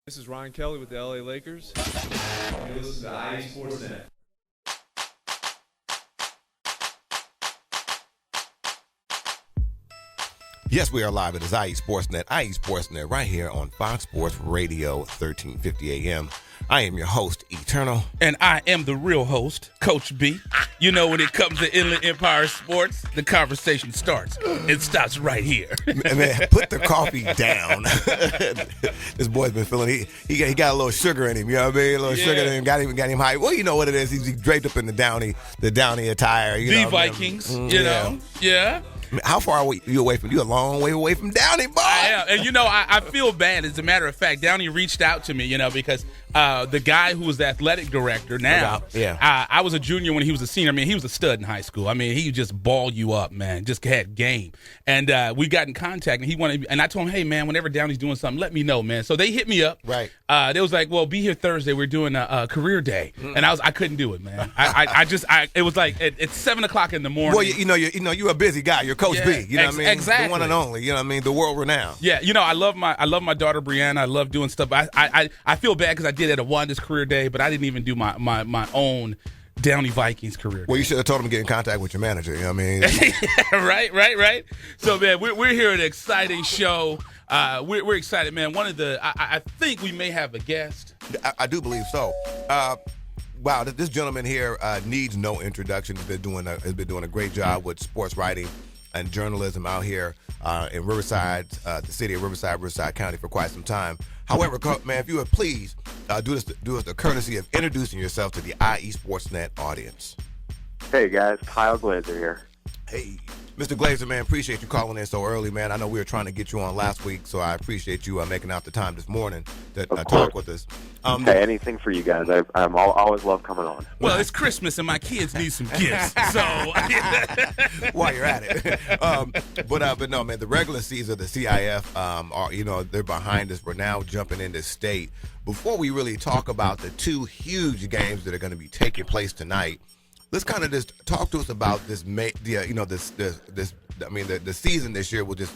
This is Ryan Kelly with the LA Lakers. And this is the IE Sports Net. Yes, we are live. It is IE Sportsnet, right here on Fox Sports Radio, 1350 AM. I am your host, Eternal. And I am the real host, Coach B. You know, when it comes to Inland Empire sports, the conversation starts. It stops right here. Man, put the coffee down. This boy's been feeling, he got a little sugar in him, you know what I mean? A little sugar in him, got him high. Well, you know what it is. He's draped up in the Downy attire. You know, Vikings, you know? Yeah. How far are you away from? You a long way away from Downey, boy. I am, and you know, I feel bad. As a matter of fact, Downey reached out to me, you know, because the guy who was the athletic director now, I was a junior when he was a senior. I mean, he was a stud in high school. I mean, he just ball you up, man. Just had game, and we got in contact, and he wanted, and I told him, hey, man, whenever Downey's doing something, let me know, man. So they hit me up. Right. They was like, well, be here Thursday. We're doing a career day, and I couldn't do it, man. It was like it's 7:00 in the morning. Well, you're a busy guy. You're Coach B. You know what I mean? Exactly. The one and only. You know what I mean? The world renowned. Yeah. You know, I love my daughter Brianna. I love doing stuff. I feel bad because I did at a Wanda's career day, but I didn't even do my own Downey Vikings career. Well, you should have told him to get in contact with your manager. You know what I mean? Right. So, man, we're here at an exciting show. We're excited, man. I think we may have a guest. I do believe so. Wow, this gentleman here needs no introduction. Has been doing a great job with sports writing and journalism out here in Riverside, the city of Riverside County for quite some time. However, man, if you would please do us the courtesy of introducing yourself to the IE Sportsnet audience. Hey guys, Kyle Glaser here. Hey, Mr. Glaser, man, appreciate you calling in so early, man. I know we were trying to get you on last week, so I appreciate you making out the time this morning to talk with us. Hey, anything for you guys. I always love coming on. Well, it's Christmas and my kids need some gifts, so while you're at it. But no, man, the regular season of the CIF are they're behind us. We're now jumping into state. Before we really talk about the two huge games that are going to be taking place tonight, let's kind of just talk to us about this. The season this year was just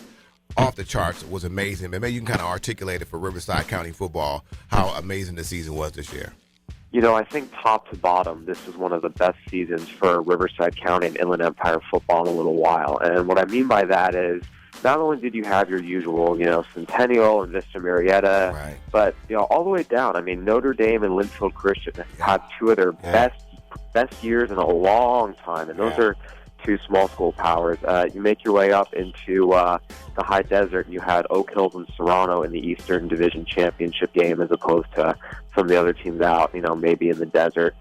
off the charts. It was amazing. Maybe you can kind of articulate it for Riverside County football how amazing the season was this year. You know, I think top to bottom, this is one of the best seasons for Riverside County and Inland Empire football in a little while. And what I mean by that is, not only did you have your usual, Centennial and Vista Marietta, right, but all the way down. I mean, Notre Dame and Linfield Christian had two of their best years in a long time, and those are two small school powers. You make your way up into the high desert, and you had Oak Hills and Serrano in the Eastern Division Championship game as opposed to some of the other teams out, maybe in the desert.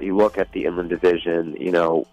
You look at the Inland Division,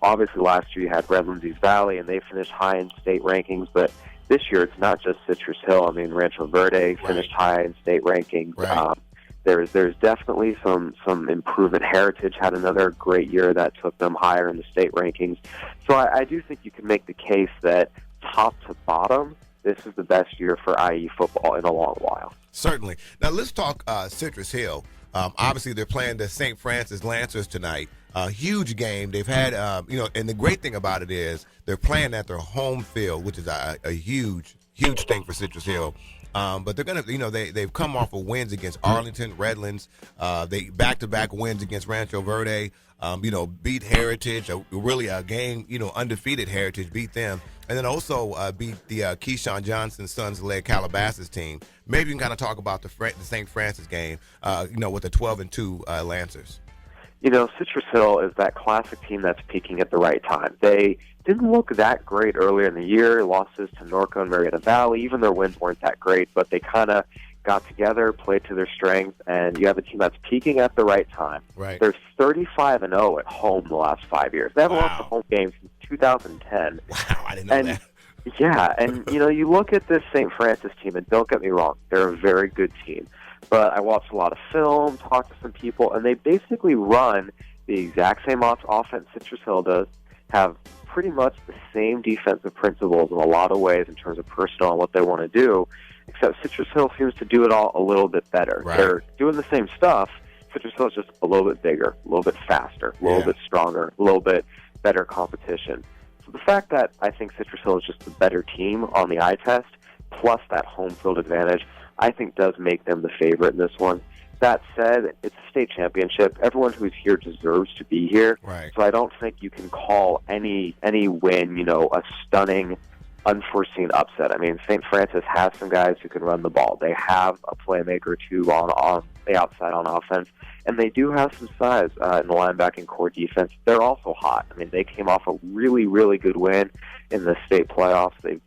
obviously last year you had Redlands East Valley, and they finished high in state rankings, but this year it's not just Citrus Hill. I mean, Rancho Verde finished high in state rankings. Right. There's definitely some improvement. Heritage had another great year that took them higher in the state rankings. So I do think you can make the case that top to bottom, this is the best year for IE football in a long while. Certainly. Now let's talk Citrus Hill. Obviously they're playing the St. Francis Lancers tonight. Huge game. They've had, and the great thing about it is they're playing at their home field, which is a huge thing for Citrus Hill. But they're gonna, they've come off of wins against Arlington, Redlands. They back-to-back wins against Rancho Verde. Beat Heritage, really a game. Undefeated Heritage beat them, and then also beat the Keyshawn Johnson's sons-led Calabasas team. Maybe you can kind of talk about the St. Francis game. With the 12-2 Lancers. Citrus Hill is that classic team that's peaking at the right time. They didn't look that great earlier in the year, losses to Norco and Marietta Valley. Even their wins weren't that great, but they kind of got together, played to their strength, and you have a team that's peaking at the right time. Right. They're 35-0 at home the last 5 years. They haven't lost a home game since 2010. Wow, I didn't know that. Yeah, and you look at this St. Francis team, and don't get me wrong, they're a very good team. But I watched a lot of film, talked to some people, and they basically run the exact same offense Citrus Hill does, have pretty much the same defensive principles in a lot of ways in terms of personnel and what they want to do, except Citrus Hill seems to do it all a little bit better. Right. They're doing the same stuff. Citrus Hill is just a little bit bigger, a little bit faster, a little bit stronger, a little bit better competition. So the fact that I think Citrus Hill is just the better team on the eye test, plus that home field advantage, I think does make them the favorite in this one. That said, it's a state championship. Everyone who's here deserves to be here. Right. So I don't think you can call any win, a stunning, unforeseen upset. I mean, St. Francis has some guys who can run the ball. They have a playmaker or two on the outside on offense, and they do have some size in the linebacking core defense. They're also hot. I mean, they came off a really, really good win in the state playoffs. They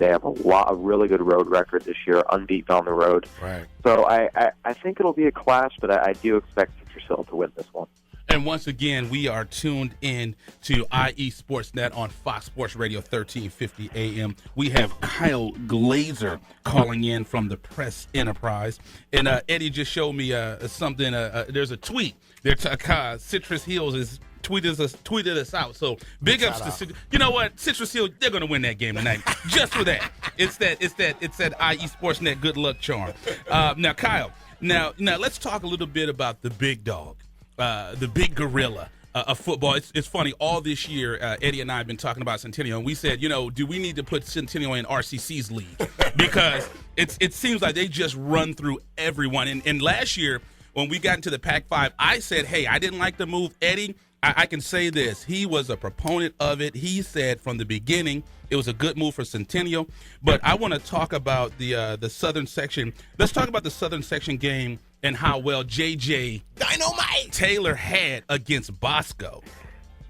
have a really good road record this year, unbeaten on the road. Right. So I think it'll be a clash, but I do expect Citrus Hill to win this one. And once again, we are tuned in to IE Sportsnet on Fox Sports Radio 1350 AM. We have Kyle Glaser calling in from the Press Enterprise. And Eddie just showed me something. There's a tweet. Citrus Hills is tweeted us out. So big ups to Citrus. You know what? Citrus Hill, they're going to win that game tonight. Just for that. It's that IE Sportsnet good luck charm. Now, Kyle, now let's talk a little bit about the big dog. The big gorilla of football. It's funny, all this year, Eddie and I have been talking about Centennial, and we said, do we need to put Centennial in RCC's league? Because it seems like they just run through everyone. And last year, when we got into the Pac-5, I said, hey, I didn't like the move. Eddie, I can say this. He was a proponent of it. He said from the beginning it was a good move for Centennial. But I want to talk about the Southern Section. Let's talk about the Southern Section game and how well J.J. Dynamite Taylor had against Bosco.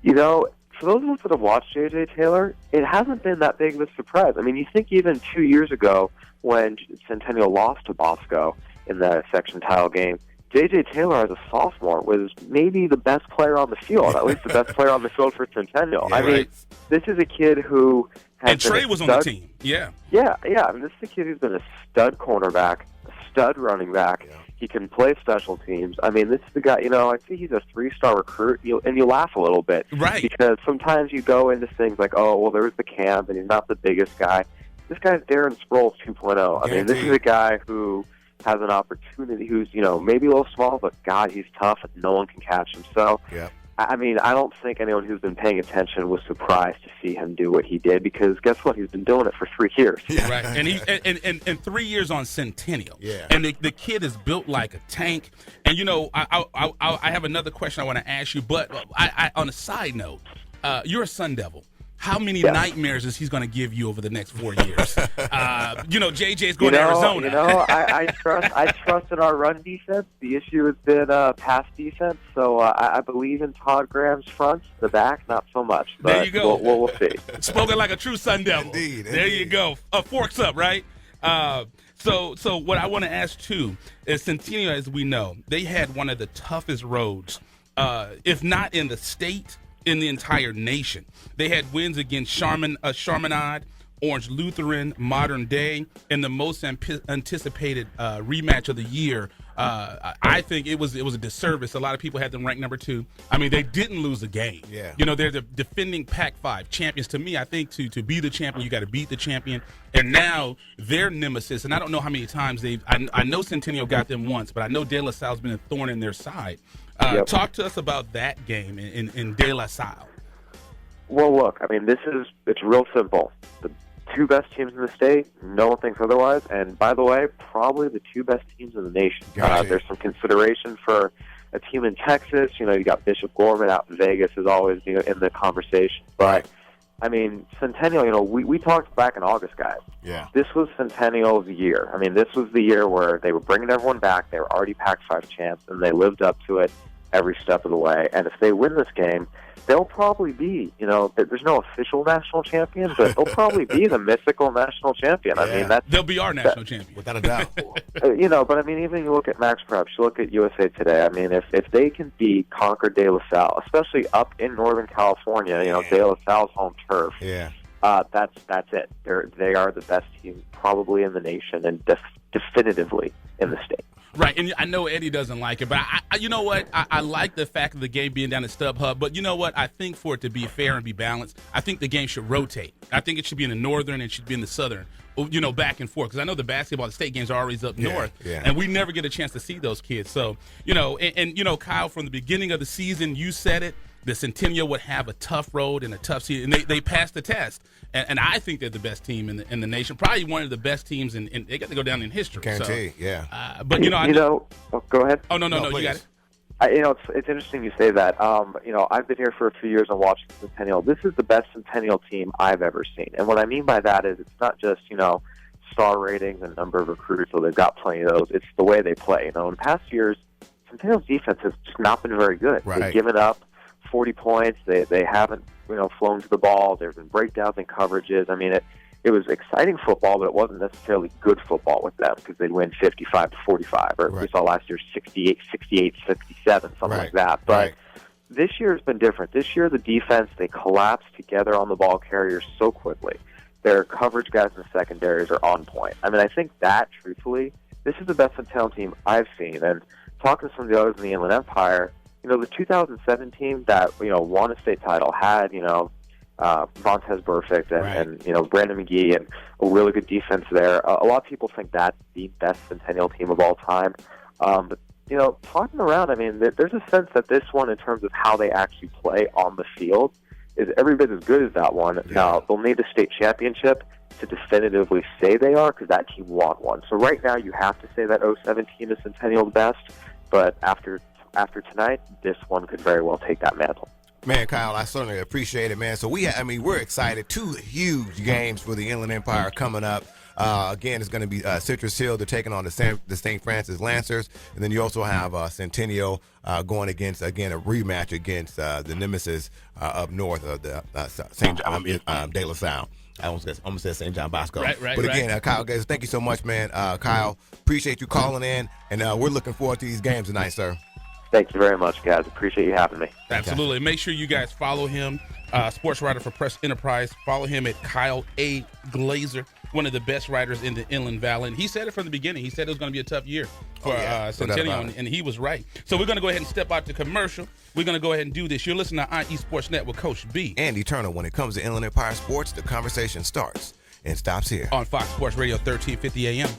For those of us that have watched J.J. Taylor, it hasn't been that big of a surprise. I mean, you think even 2 years ago when Centennial lost to Bosco in the section title game, J.J. Taylor as a sophomore was maybe the best player on the field, at least the best player on the field for Centennial. Yeah, I mean, this is a kid who has and Trey was on the team. Yeah. Yeah. I mean, this is a kid who's been a stud cornerback, a stud running back. Yeah. He can play special teams. I mean, this is the guy, I see he's a 3-star recruit, and you laugh a little bit. Right. Because sometimes you go into things like, oh, well, there's the camp, and he's not the biggest guy. This guy's Darren Sproles 2.0. I mean, this is a guy who has an opportunity, who's, maybe a little small, but, God, he's tough, and no one can catch him. So, yeah. I mean, I don't think anyone who's been paying attention was surprised to see him do what he did, because guess what? He's been doing it for 3 years. Yeah. Right, and he and 3 years on Centennial. Yeah. And the kid is built like a tank. And I have another question I want to ask you, but I on a side note, you're a Sun Devil. How many nightmares is he going to give you over the next 4 years? JJ's going to Arizona. I trust in our run defense. The issue has been pass defense. So I believe in Todd Graham's front. The back, not so much. But there you go. We'll see. Spoken like a true Sun Devil. Indeed. There you go. Forks up, right? So what I want to ask too is Centennial, as we know, they had one of the toughest roads, if not in the state, in the entire nation. They had wins against Charminade, Orange Lutheran, Modern Day, and the most anticipated rematch of the year. I think it was a disservice. A lot of people had them ranked number 2. I mean, they didn't lose a game. Yeah. They're the defending Pac-5 champions. To me, I think to be the champion, you got to beat the champion. And now their nemesis, and I don't know how many times I know Centennial got them once, but I know De La Salle's been a thorn in their side. Talk to us about that game in De La Salle. Well, look, I mean, it's real simple. The 2 best teams in the state, no one thinks otherwise. And by the way, probably the 2 best teams in the nation. There's some consideration for a team in Texas. You got Bishop Gorman out in Vegas is always in the conversation. But, I mean, Centennial, we talked back in August, guys. Yeah. This was Centennial's year. I mean, this was the year where they were bringing everyone back. They were already Pac-5 champs, and they lived up to it every step of the way. And if they win this game, they'll probably be, there's no official national champion, but they'll probably be the mythical national champion. Yeah. I mean, they'll be our national champion. Without a doubt. But I mean, even you look at Max Preps, you look at USA Today. I mean, if they can beat Concord De La Salle, especially up in Northern California, De La Salle's home turf. Yeah. That's it. They are the best team probably in the nation and definitively in the state. Right, and I know Eddie doesn't like it, but you know what? I like the fact of the game being down at StubHub, but you know what? I think for it to be fair and be balanced, I think the game should rotate. I think it should be in the northern and it should be in the southern, back and forth, because I know the state games are always up north, and we never get a chance to see those kids. So, Kyle, from the beginning of the season, you said it, the Centennial would have a tough road and a tough season, and they passed the test. And I think they're the best team in the nation, probably one of the best teams, and they got to go down in history. Guarantee, yeah. But go ahead. Oh no, you got it. It's interesting you say that. I've been here for a few years and watched the Centennial. This is the best Centennial team I've ever seen. And what I mean by that is it's not just, star ratings and number of recruits, so they've got plenty of those. It's the way they play. In past years, Centennial's defense has just not been very good. Right. They've given up 40 points. They haven't, flown to the ball. There's been breakdowns and coverages. I mean, it was exciting football, but it wasn't necessarily good football with them because they'd win 55-45, or we saw last year 68-67, something like that. But this year has been different. This year, the defense, they collapse together on the ball carriers so quickly. Their coverage guys in the secondaries are on point. I mean, I think that, truthfully, this is the best Centennial team I've seen. And talking to some of the others in the Inland Empire, the 2007 team that, won a state title had, Vontez Burfict and Brandon McGee and a really good defense there. A lot of people think that's the best Centennial team of all time. But, talking around, I mean, there's a sense that this one, in terms of how they actually play on the field, is every bit as good as that one. Yeah. Now, they'll need a state championship to definitively say they are, because that team won one. So right now you have to say that 07 team is Centennial's best, but after tonight, this one could very well take that mantle. Man, Kyle, I certainly appreciate it, man. So we're excited. 2 huge games for the Inland Empire coming up. Again, it's going to be Citrus Hill. They're taking on the St. Francis Lancers. And then you also have Centennial going against, again, a rematch against the nemesis up north of the St. John, De La Salle. I almost said St. John Bosco. Right. But again, Kyle, guys, thank you so much, man. Kyle, appreciate you calling in. And we're looking forward to these games tonight, sir. Thank you very much, guys. Appreciate you having me. Absolutely. Make sure you guys follow him, sports writer for Pertz Enterprise. Follow him at Kyle A. Glaser, one of the best writers in the Inland Valley. And he said it from the beginning. He said it was going to be a tough year for Centennial, and he was right. So we're going to go ahead and step out to commercial. We're going to go ahead and do this. You're listening to IE Sports Net with Coach B. And Eternal. When it comes to Inland Empire sports, the conversation starts and stops here. On Fox Sports Radio, 1350 AM.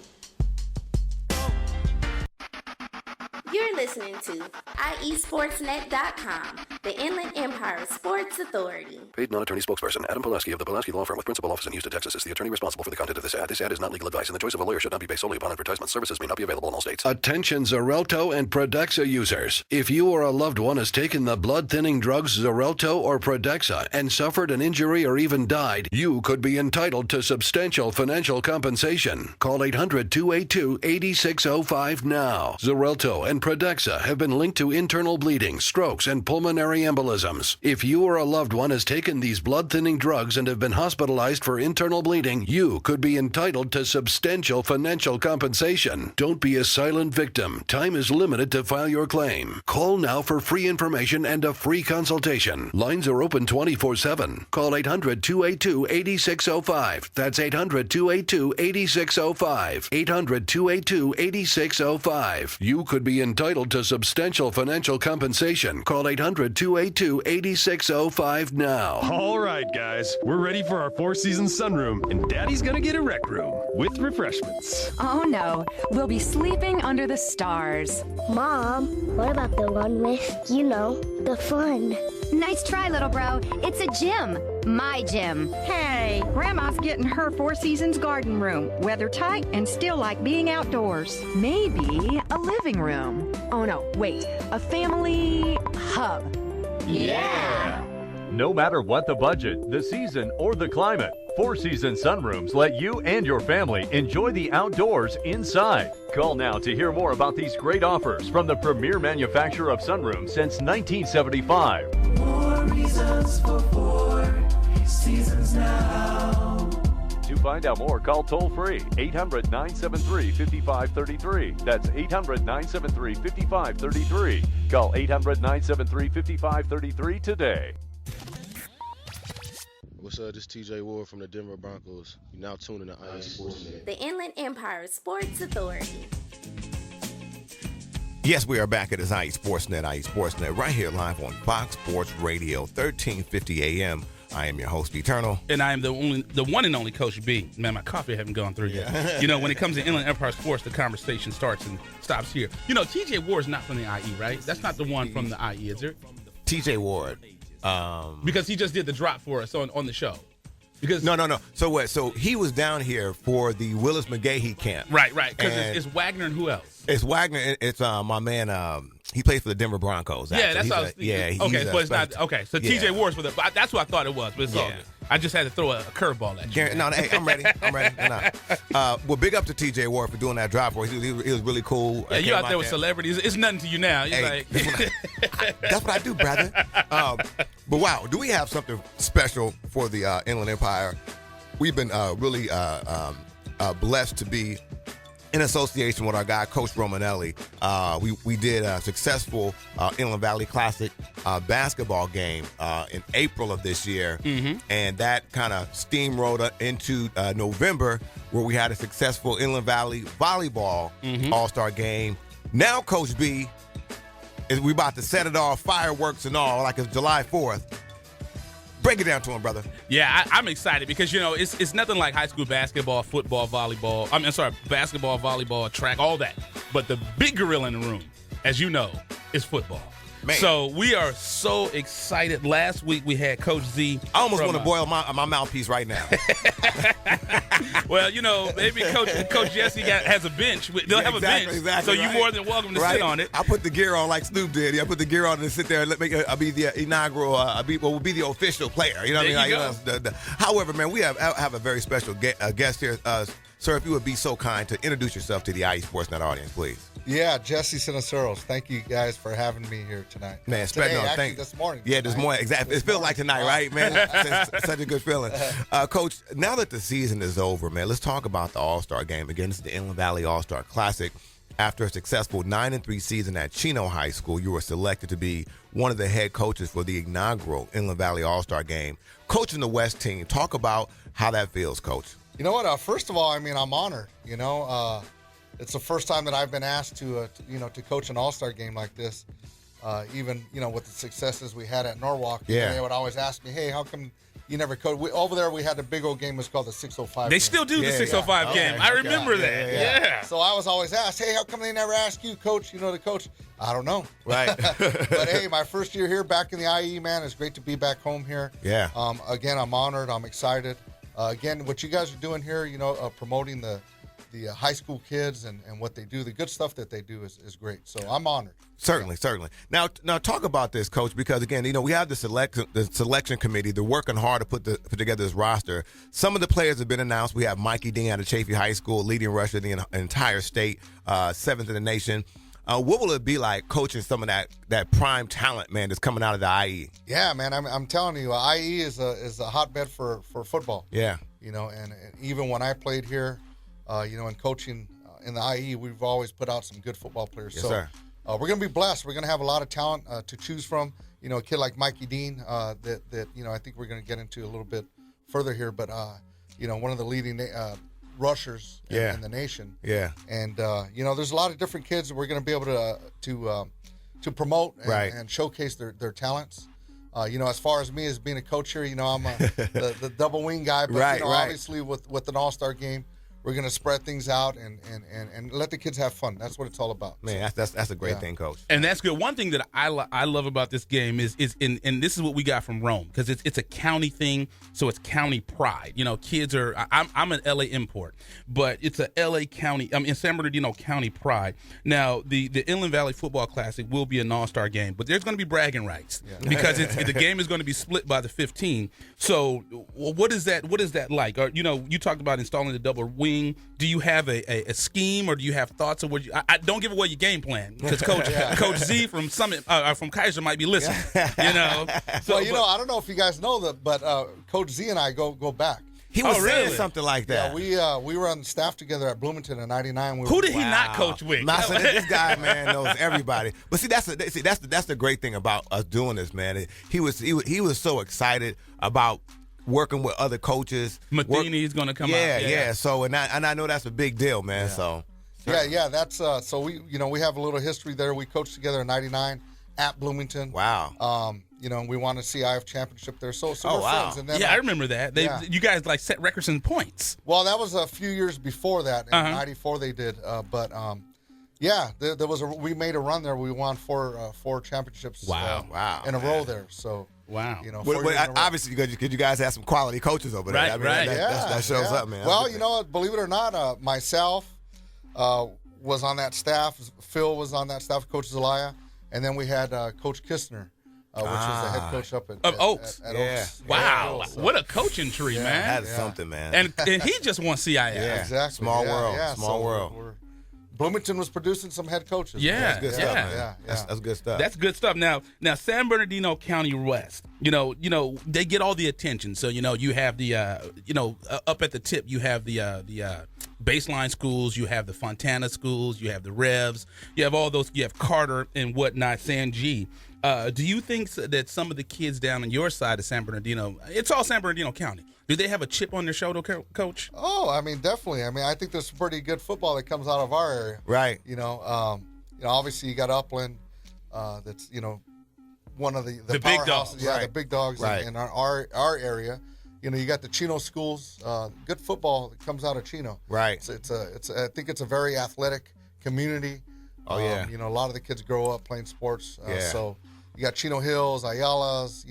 You're listening to IESportsNet.com, the Inland Empire Sports Authority. Paid non-attorney spokesperson Adam Pulaski of the Pulaski Law Firm with principal office in Houston, Texas is the attorney responsible for the content of this ad. This ad is not legal advice, and the choice of a lawyer should not be based solely upon advertisement. Services may not be available in all states. Attention Xarelto and Pradaxa users. If you or a loved one has taken the blood-thinning drugs Xarelto or Pradaxa and suffered an injury or even died, you could be entitled to substantial financial compensation. Call 800-282-8605 now. Xarelto and Pradaxa have been linked to internal bleeding, strokes, and pulmonary embolisms. If you or a loved one has taken these blood-thinning drugs and have been hospitalized for internal bleeding, you could be entitled to substantial financial compensation. Don't be a silent victim. Time is limited to file your claim. Call now for free information and a free consultation. Lines are open 24/7. Call 800-282-8605. That's 800-282-8605. 800-282-8605. You could be entitled to substantial financial compensation. Call 800-282-8605 now. All right, guys. We're ready for our Four Seasons sunroom, and Daddy's gonna get a rec room with refreshments. Oh, no. We'll be sleeping under the stars. Mom, what about the one with, the fun? Nice try, little bro. It's a gym. My gym. Hey, Grandma's getting her Four Seasons garden room. Weather tight and still like being outdoors. Maybe a living room. Oh, no, wait. A family hub. Yeah! No matter what the budget, the season, or the climate, Four Seasons sunrooms let you and your family enjoy the outdoors inside. Call now to hear more about these great offers from the premier manufacturer of sunrooms since 1975. More reasons for Four Seasons now. To find out more, call toll-free 800-973-5533. That's 800-973-5533. Call 800-973-5533 today. What's up? This is TJ Ward from the Denver Broncos. You're now tuning to IE Sports Net. The Inland Empire Sports Authority. Yes, we are back at IE Sports Net, right here live on Fox Sports Radio, 1350 AM. I am your host, Eternal. And I am the one and only Coach B. Man, my coffee hasn't gone through yet. When it comes to Inland Empire Sports, the conversation starts and stops here. TJ Ward's not from the IE, right? That's not the one from the IE, is it? TJ Ward. Because he just did the drop for us on the show. Because no. So what? So he was down here for the Willis McGahee camp. Right. Because it's Wagner and who else? It's Wagner. It's my man. He plays for the Denver Broncos. Actually. Yeah, that's what I was thinking. Okay, so it's not okay. So TJ Ward's for the. That's what I thought it was, but it's all good. I just had to throw a curveball at you. No, hey, I'm ready. Well, big up to TJ Ward for doing that drop for us. He was really cool. Yeah, you out there with celebrities. It's nothing to you now. You're that's what I do, brother. But wow, do we have something special for the Inland Empire? We've been really blessed to be in association with our guy, Coach Romanelli. We did a successful Inland Valley Classic basketball game in April of this year, and that kind of steamrolled into November, where we had a successful Inland Valley Volleyball All-Star game. Now, Coach B, we about to set it off, fireworks and all, like it's July 4th. Break it down to him, brother. Yeah, I'm excited because, it's nothing like high school basketball, football, volleyball. Basketball, volleyball, track, all that. But the big gorilla in the room, as you know, is football. Man. So we are so excited. Last week we had Coach Z. I almost want to boil my mouthpiece right now. Well, maybe Coach Jesse has a bench. They'll have a bench, so you're more than welcome to sit on it. I put the gear on like Snoop did. I put the gear on and sit there and I'll be the inaugural. We'll be the official player. You know what I mean? However, man, we have a very special guest here. Sir, if you would be so kind to introduce yourself to the IE Sportsnet audience, please. Yeah, Jesse Ceniceros. Thank you guys for having me here tonight. Man, this morning. Yeah, this morning. Exactly. It feels like tonight, right, man? Such a good feeling. Coach, now that the season is over, man, let's talk about the All-Star game. Again, this is the Inland Valley All-Star Classic. After a successful 9-3 season at Chino High School, you were selected to be one of the head coaches for the inaugural Inland Valley All-Star game. Coaching the West team, talk about how that feels, Coach. You know what? First of all, I'm honored. It's the first time that I've been asked to coach an all-star game like this. Even with the successes we had at Norwalk, they would always ask me, "Hey, how come you never coach?" Over there, we had a big old game. It was called the 605. They still do the 605 game. Okay. I remember that. Yeah. So I was always asked, "Hey, how come they never ask you, Coach? To coach?" I don't know. Right. But hey, my first year here back in the IE, man, it's great to be back home here. Yeah. Again, I'm honored. I'm excited. Again, what you guys are doing here, promoting the high school kids and what they do, the good stuff that they do is great. So I'm honored. Certainly. Now talk about this, Coach, because again, we have the selection committee. They're working hard to put together this roster. Some of the players have been announced. We have Micah Dean out of Chaffee High School, leading rusher in the entire state, 7th in the nation. What will it be like coaching some of that prime talent, man, that's coming out of the IE? Yeah, man, I'm telling you, IE is a hotbed for football. Yeah. And even when I played here, in coaching in the IE, we've always put out some good football players. Yes, sir. We're going to be blessed. We're going to have a lot of talent to choose from. A kid like Mikey Dean that I think we're going to get into a little bit further here. But, one of the leading rushers in the nation. Yeah. And, there's a lot of different kids that we're going to be able to promote and showcase their talents. As far as me as being a coach here, I'm the double wing guy. But, obviously with an all-star game, we're going to spread things out and let the kids have fun. That's what it's all about. Man, that's a great thing, Coach. And that's good. One thing that I love about this game is and this is what we got from Rome, because it's a county thing, so it's county pride. Kids are – I'm an L.A. import, but it's a L.A. county – in San Bernardino County pride. Now, the Inland Valley Football Classic will be an all-star game, but there's going to be bragging rights because the game is going to be split by the 15. So what is that like? Or, you talked about installing the double wing. Do you have a scheme, or do you have thoughts of what you? I don't give away your game plan, because Coach Z from Summit from Kaiser might be listening. So, I don't know if you guys know that, but Coach Z and I go back. He was saying something like that. Yeah, we were on staff together at Bloomington in '99. Who did he not coach with? This guy, man, knows everybody. But that's the great thing about us doing this, man. He was so excited about working with other coaches. Matheny's going to come out. Yeah. So and I know that's a big deal, man. Yeah. So that's so we have a little history there. We coached together in '99 at Bloomington. Wow. We want to see IF championship there. So we're friends. And then, I remember that. You guys set records in points. Well, that was a few years before that. In '94 they did. There was we made a run there. We won four championships. Wow. In a row there. So. Wow. Obviously, because you guys have some quality coaches over there. Right, That shows up, man. Well, you know what? Believe it or not, myself was on that staff. Phil was on that staff, Coach Zelaya. And then we had Coach Kistner, which was the head coach up at Oaks. At Oaks. Wow. What a coaching tree, man. That is something, man. And he just won CIF. Yeah, exactly. Small world. Small world. Bloomington was producing some head coaches. Yeah, that's good stuff, man. That's good stuff. That's good stuff. Now San Bernardino County West, you know, they get all the attention. So you have the up at the tip, you have the baseline schools, you have the Fontana schools, you have the Revs, you have all those, you have Carter and whatnot, San G. Do you think that some of the kids down on your side of San Bernardino, it's all San Bernardino County, do they have a chip on their shoulder, Coach? Oh, I mean, definitely. I mean, I think there's some pretty good football that comes out of our area. Right. Obviously you got Upland, that's one of the big dogs. Yeah, the big dogs in our area. You got the Chino schools. Good football that comes out of Chino. Right. I think it's a very athletic community. Oh yeah. A lot of the kids grow up playing sports. So you got Chino Hills, Ayala's.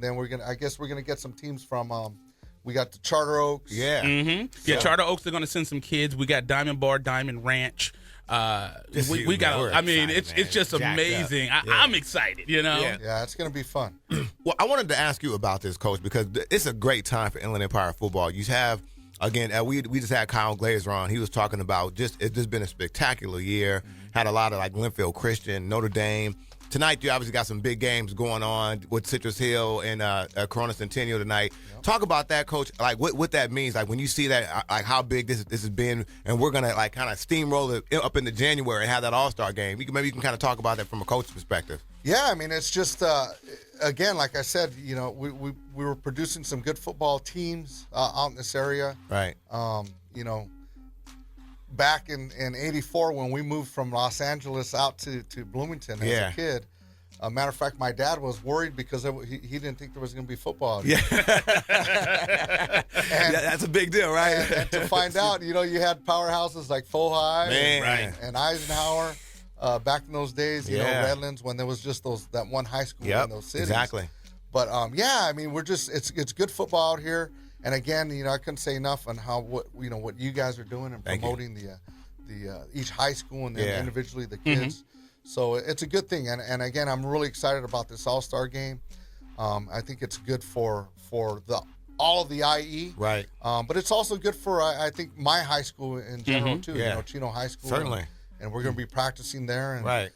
Then we're gonna get some teams from. We got the Charter Oaks. Yeah. Mm-hmm. Yeah, Charter Oaks, they're going to send some kids. We got Diamond Bar, Diamond Ranch. We got. I mean, it's just amazing. I'm excited. Yeah, it's going to be fun. Well, I wanted to ask you about this, Coach, because it's a great time for Inland Empire football. You have, again, we just had Kyle Glaser on. He was talking about it's just been a spectacular year. Had a lot of like Linfield Christian, Notre Dame. Tonight, you obviously got some big games going on with Citrus Hill and Corona Centennial tonight. Yep. Talk about that, Coach. Like what that means. Like when you see that, like how big this has been, and we're gonna like kind of steamroll it up into January and have that All-Star game. Maybe you can kind of talk about that from a coach's perspective. Yeah, I mean it's just again, like I said, we were producing some good football teams out in this area. Right. Back in '84 when we moved from Los Angeles out to Bloomington as a kid. Matter of fact, my dad was worried because he didn't think there was going to be football. Yeah, that's a big deal, right? And to find out, you had powerhouses like Fohai and Eisenhower back in those days. Redlands when there was just that one high school in those cities. Exactly. But I mean, it's good football out here. And again, I couldn't say enough on what you guys are doing and promoting the each high school and then individually the kids. Mm-hmm. So it's a good thing. And again, I'm really excited about this All-Star game. I think it's good for all of the IE. Right. But it's also good for I think my high school in general too. Yeah. Chino High School. Certainly. And we're going to be practicing there. And,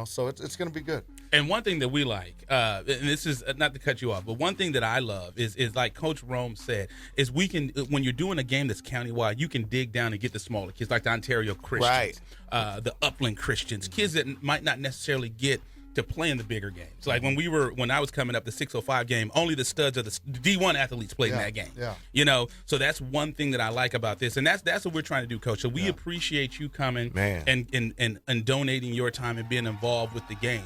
so it's going to be good. And one thing that we like, and this is not to cut you off, but one thing that I love is like Coach Rome said, is we can, when you're doing a game that's countywide, you can dig down and get the smaller kids, like the Ontario Christians, the Upland Christians, kids that might not necessarily get to play in the bigger games. Like when I was coming up, the 605 game, only the studs of the D1 athletes played in that game. Yeah. So that's one thing that I like about this, and that's what we're trying to do, Coach. So we appreciate you coming and donating your time and being involved with the game.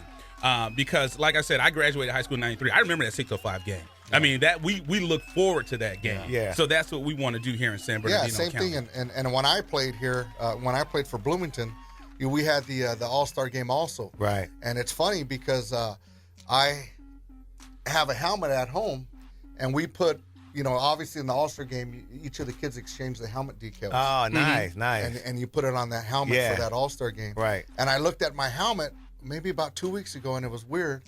Because, like I said, I graduated high school in '93. I remember that 605 game. I mean, that we look forward to that game. Yeah. So that's what we want to do here in San Bernardino County. Yeah, same thing. And when I played here, when I played for Bloomington, we had the All-Star game also. Right. And it's funny because I have a helmet at home, and we put, obviously in the All-Star game, each of the kids exchange the helmet decals. Oh, nice, nice. And you put it on that helmet for that All-Star game. Right. And I looked at my helmet maybe about 2 weeks ago, and it was weird.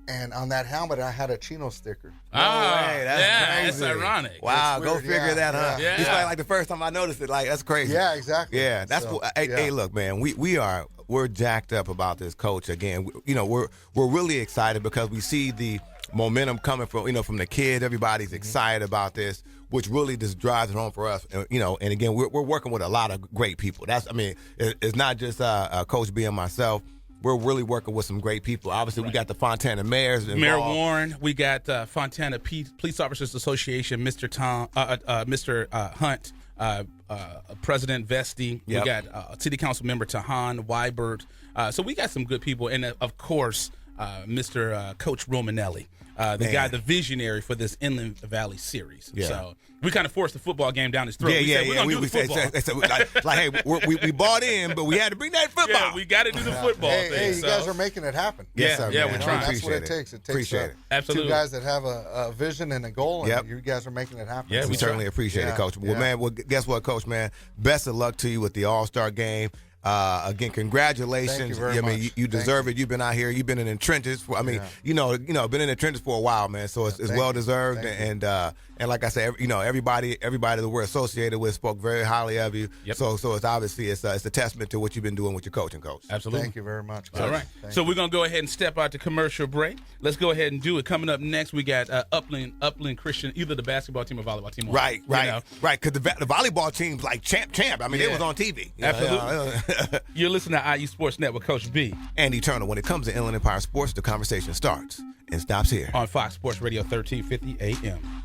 And on that helmet, I had a Chino sticker. No way. That's crazy. That's ironic. Wow, go figure that, huh? Yeah. It's like the first time I noticed it. Like, that's crazy. Yeah, exactly. Yeah, that's cool. Hey, look, man, we're jacked up about this, Coach. Again, we're really excited because we see the momentum coming from the kids. Everybody's excited about this, which really just drives it home for us. And again, we're working with a lot of great people. It's not just Coach B and myself. We're really working with some great people. Obviously, we got the Fontana mayors involved. Mayor Warren. We got Fontana Police Officers Association, Mr. Hunt, President Vesti. Yep. We got City Council member Tahan Wybert. So we got some good people. And, of course, Mr. Coach Romanelli, the guy, the visionary for this Inland Valley series. Yeah. So we kind of forced the football game down his throat. We said, we're going to do the football. Hey, we bought in, but we had to bring that football. Yeah, we got to do the football thing. Hey, you guys are making it happen. Yes, sir, we're trying. That's what it takes. It takes Absolutely. two guys that have a vision and a goal, and you guys are making it happen. Yeah, we certainly appreciate it, Coach. Well, man, guess what, Coach, man? Best of luck to you with the All-Star game. Again, congratulations. Thank you very much. You deserve it. You've been out here. You've been in the trenches. Been in the trenches for a while, man. So it's well deserved. And like I said, everybody that we're associated with spoke very highly of you. Yep. So it's obviously it's a testament to what you've been doing with your coaching, Coach. Absolutely. Thank you very much, Coach. All right. So we're gonna go ahead and step out to commercial break. Let's go ahead and do it. Coming up next, we got Upland Christian, either the basketball team or volleyball team. Right. Because the volleyball team's like champ. I mean, it was on TV. Absolutely. You're listening to IE Sports Network, Coach B. And Eternal. When it comes to Inland Empire Sports, the conversation starts and stops here. On Fox Sports Radio 1350 AM.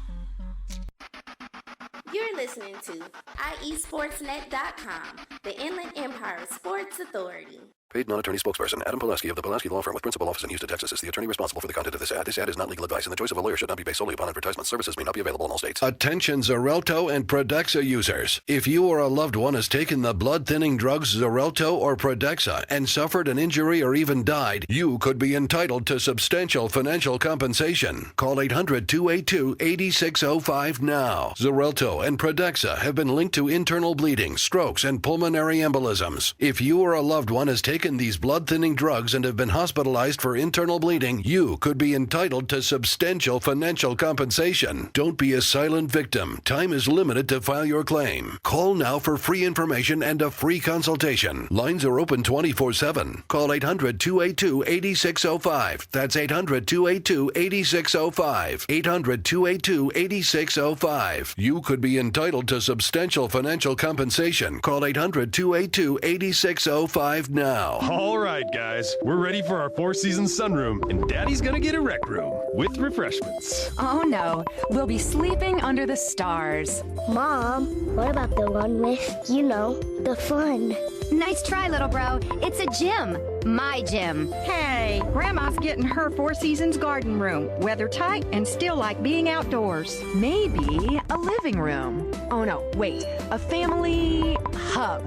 You're listening to IESportsNet.com, the Inland Empire Sports Authority. Paid non-attorney spokesperson Adam Pulaski of the Pulaski Law Firm with principal office in Houston, Texas is the attorney responsible for the content of this ad. This ad is not legal advice, and the choice of a lawyer should not be based solely upon advertisement. Services may not be available in all states. Attention Xarelto and Pradaxa users. If you or a loved one has taken the blood-thinning drugs Xarelto or Pradaxa and suffered an injury or even died, you could be entitled to substantial financial compensation. Call 800-282-8605 now. Xarelto and Pradaxa have been linked to internal bleeding, strokes, and pulmonary embolisms. If you or a loved one has taken these blood-thinning drugs and have been hospitalized for internal bleeding, you could be entitled to substantial financial compensation. Don't be a silent victim. Time is limited to file your claim. Call now for free information and a free consultation. Lines are open 24/7. Call 800-282-8605. That's 800-282-8605. 800-282-8605. You could be entitled to substantial financial compensation. Call 800-282-8605 now. All right, guys, we're ready for our Four Seasons sunroom, and Daddy's gonna get a rec room with refreshments. Oh no, we'll be sleeping under the stars. Mom, what about the one with, the fun? Nice try, little bro. It's a gym. My gym. Hey, Grandma's getting her Four Seasons garden room. Weather tight and still like being outdoors. Maybe a living room. Oh no, wait, a family hub.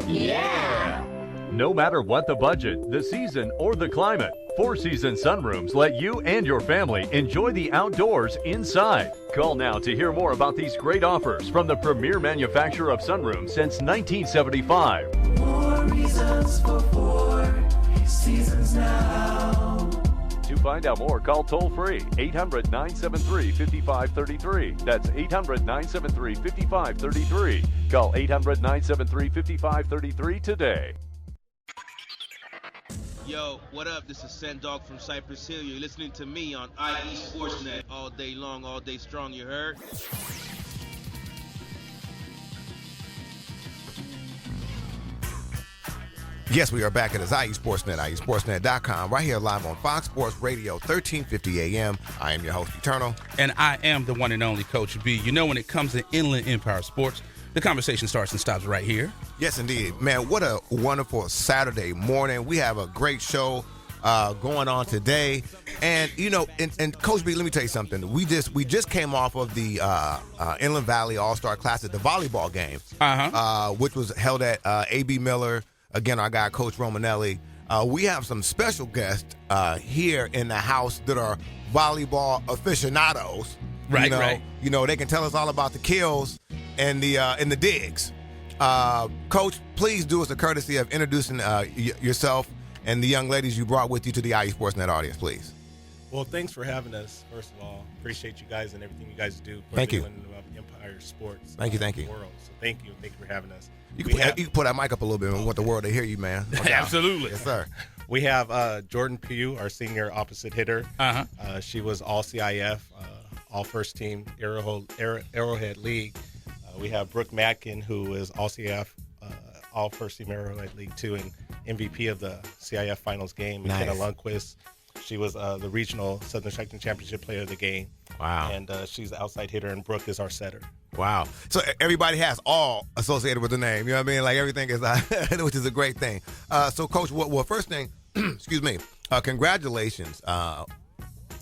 Yeah! No matter what the budget, the season, or the climate, Four Seasons sunrooms let you and your family enjoy the outdoors inside. Call now to hear more about these great offers from the premier manufacturer of sunrooms since 1975. More reasons for Four Seasons now. To find out more, call toll-free 800-973-5533. That's 800-973-5533. Call 800-973-5533 today. Yo, what up? This is Sendog from Cypress Hill. You're listening to me on IE Sportsnet all day long, all day strong, you heard? Yes, we are back at IE Sportsnet, IESportsnet.com, right here live on Fox Sports Radio, 1350 AM. I am your host, Eternal. And I am the one and only Coach B. You know, when it comes to Inland Empire Sports, the conversation starts and stops right here. Yes, indeed. Man, what a wonderful Saturday morning. We have a great show going on today. And, and Coach B, let me tell you something. We just came off of the Inland Valley All-Star Classic, the volleyball game, which was held at A.B. Miller. Again, our guy, Coach Romanelli. We have some special guests here in the house that are volleyball aficionados. Right. They can tell us all about the kills and the digs. Coach, please do us a courtesy of introducing yourself and the young ladies you brought with you to the IE Sportsnet audience, please. Well, thanks for having us, first of all. Appreciate you guys and everything you guys do for Thank you. Empire Sports. Thank you. The world. So thank you for having us. You can put that mic up a little bit and want the world to hear you, man. Absolutely. Yes, sir. We have Jordan Pugh, our senior opposite hitter. She was all CIF, all first team Arrowhead League. We have Brooke Matkin, who is all CIF, all first team Arrowhead League 2 and MVP of the CIF finals game. Nice. McKenna Lundquist. She was the regional Southern Section Championship player of the game. Wow. And she's the outside hitter, and Brooke is our setter. Wow. So everybody has all associated with the name. You know what I mean? Like everything is, which is a great thing. So, Coach, well, first thing, excuse me, congratulations, on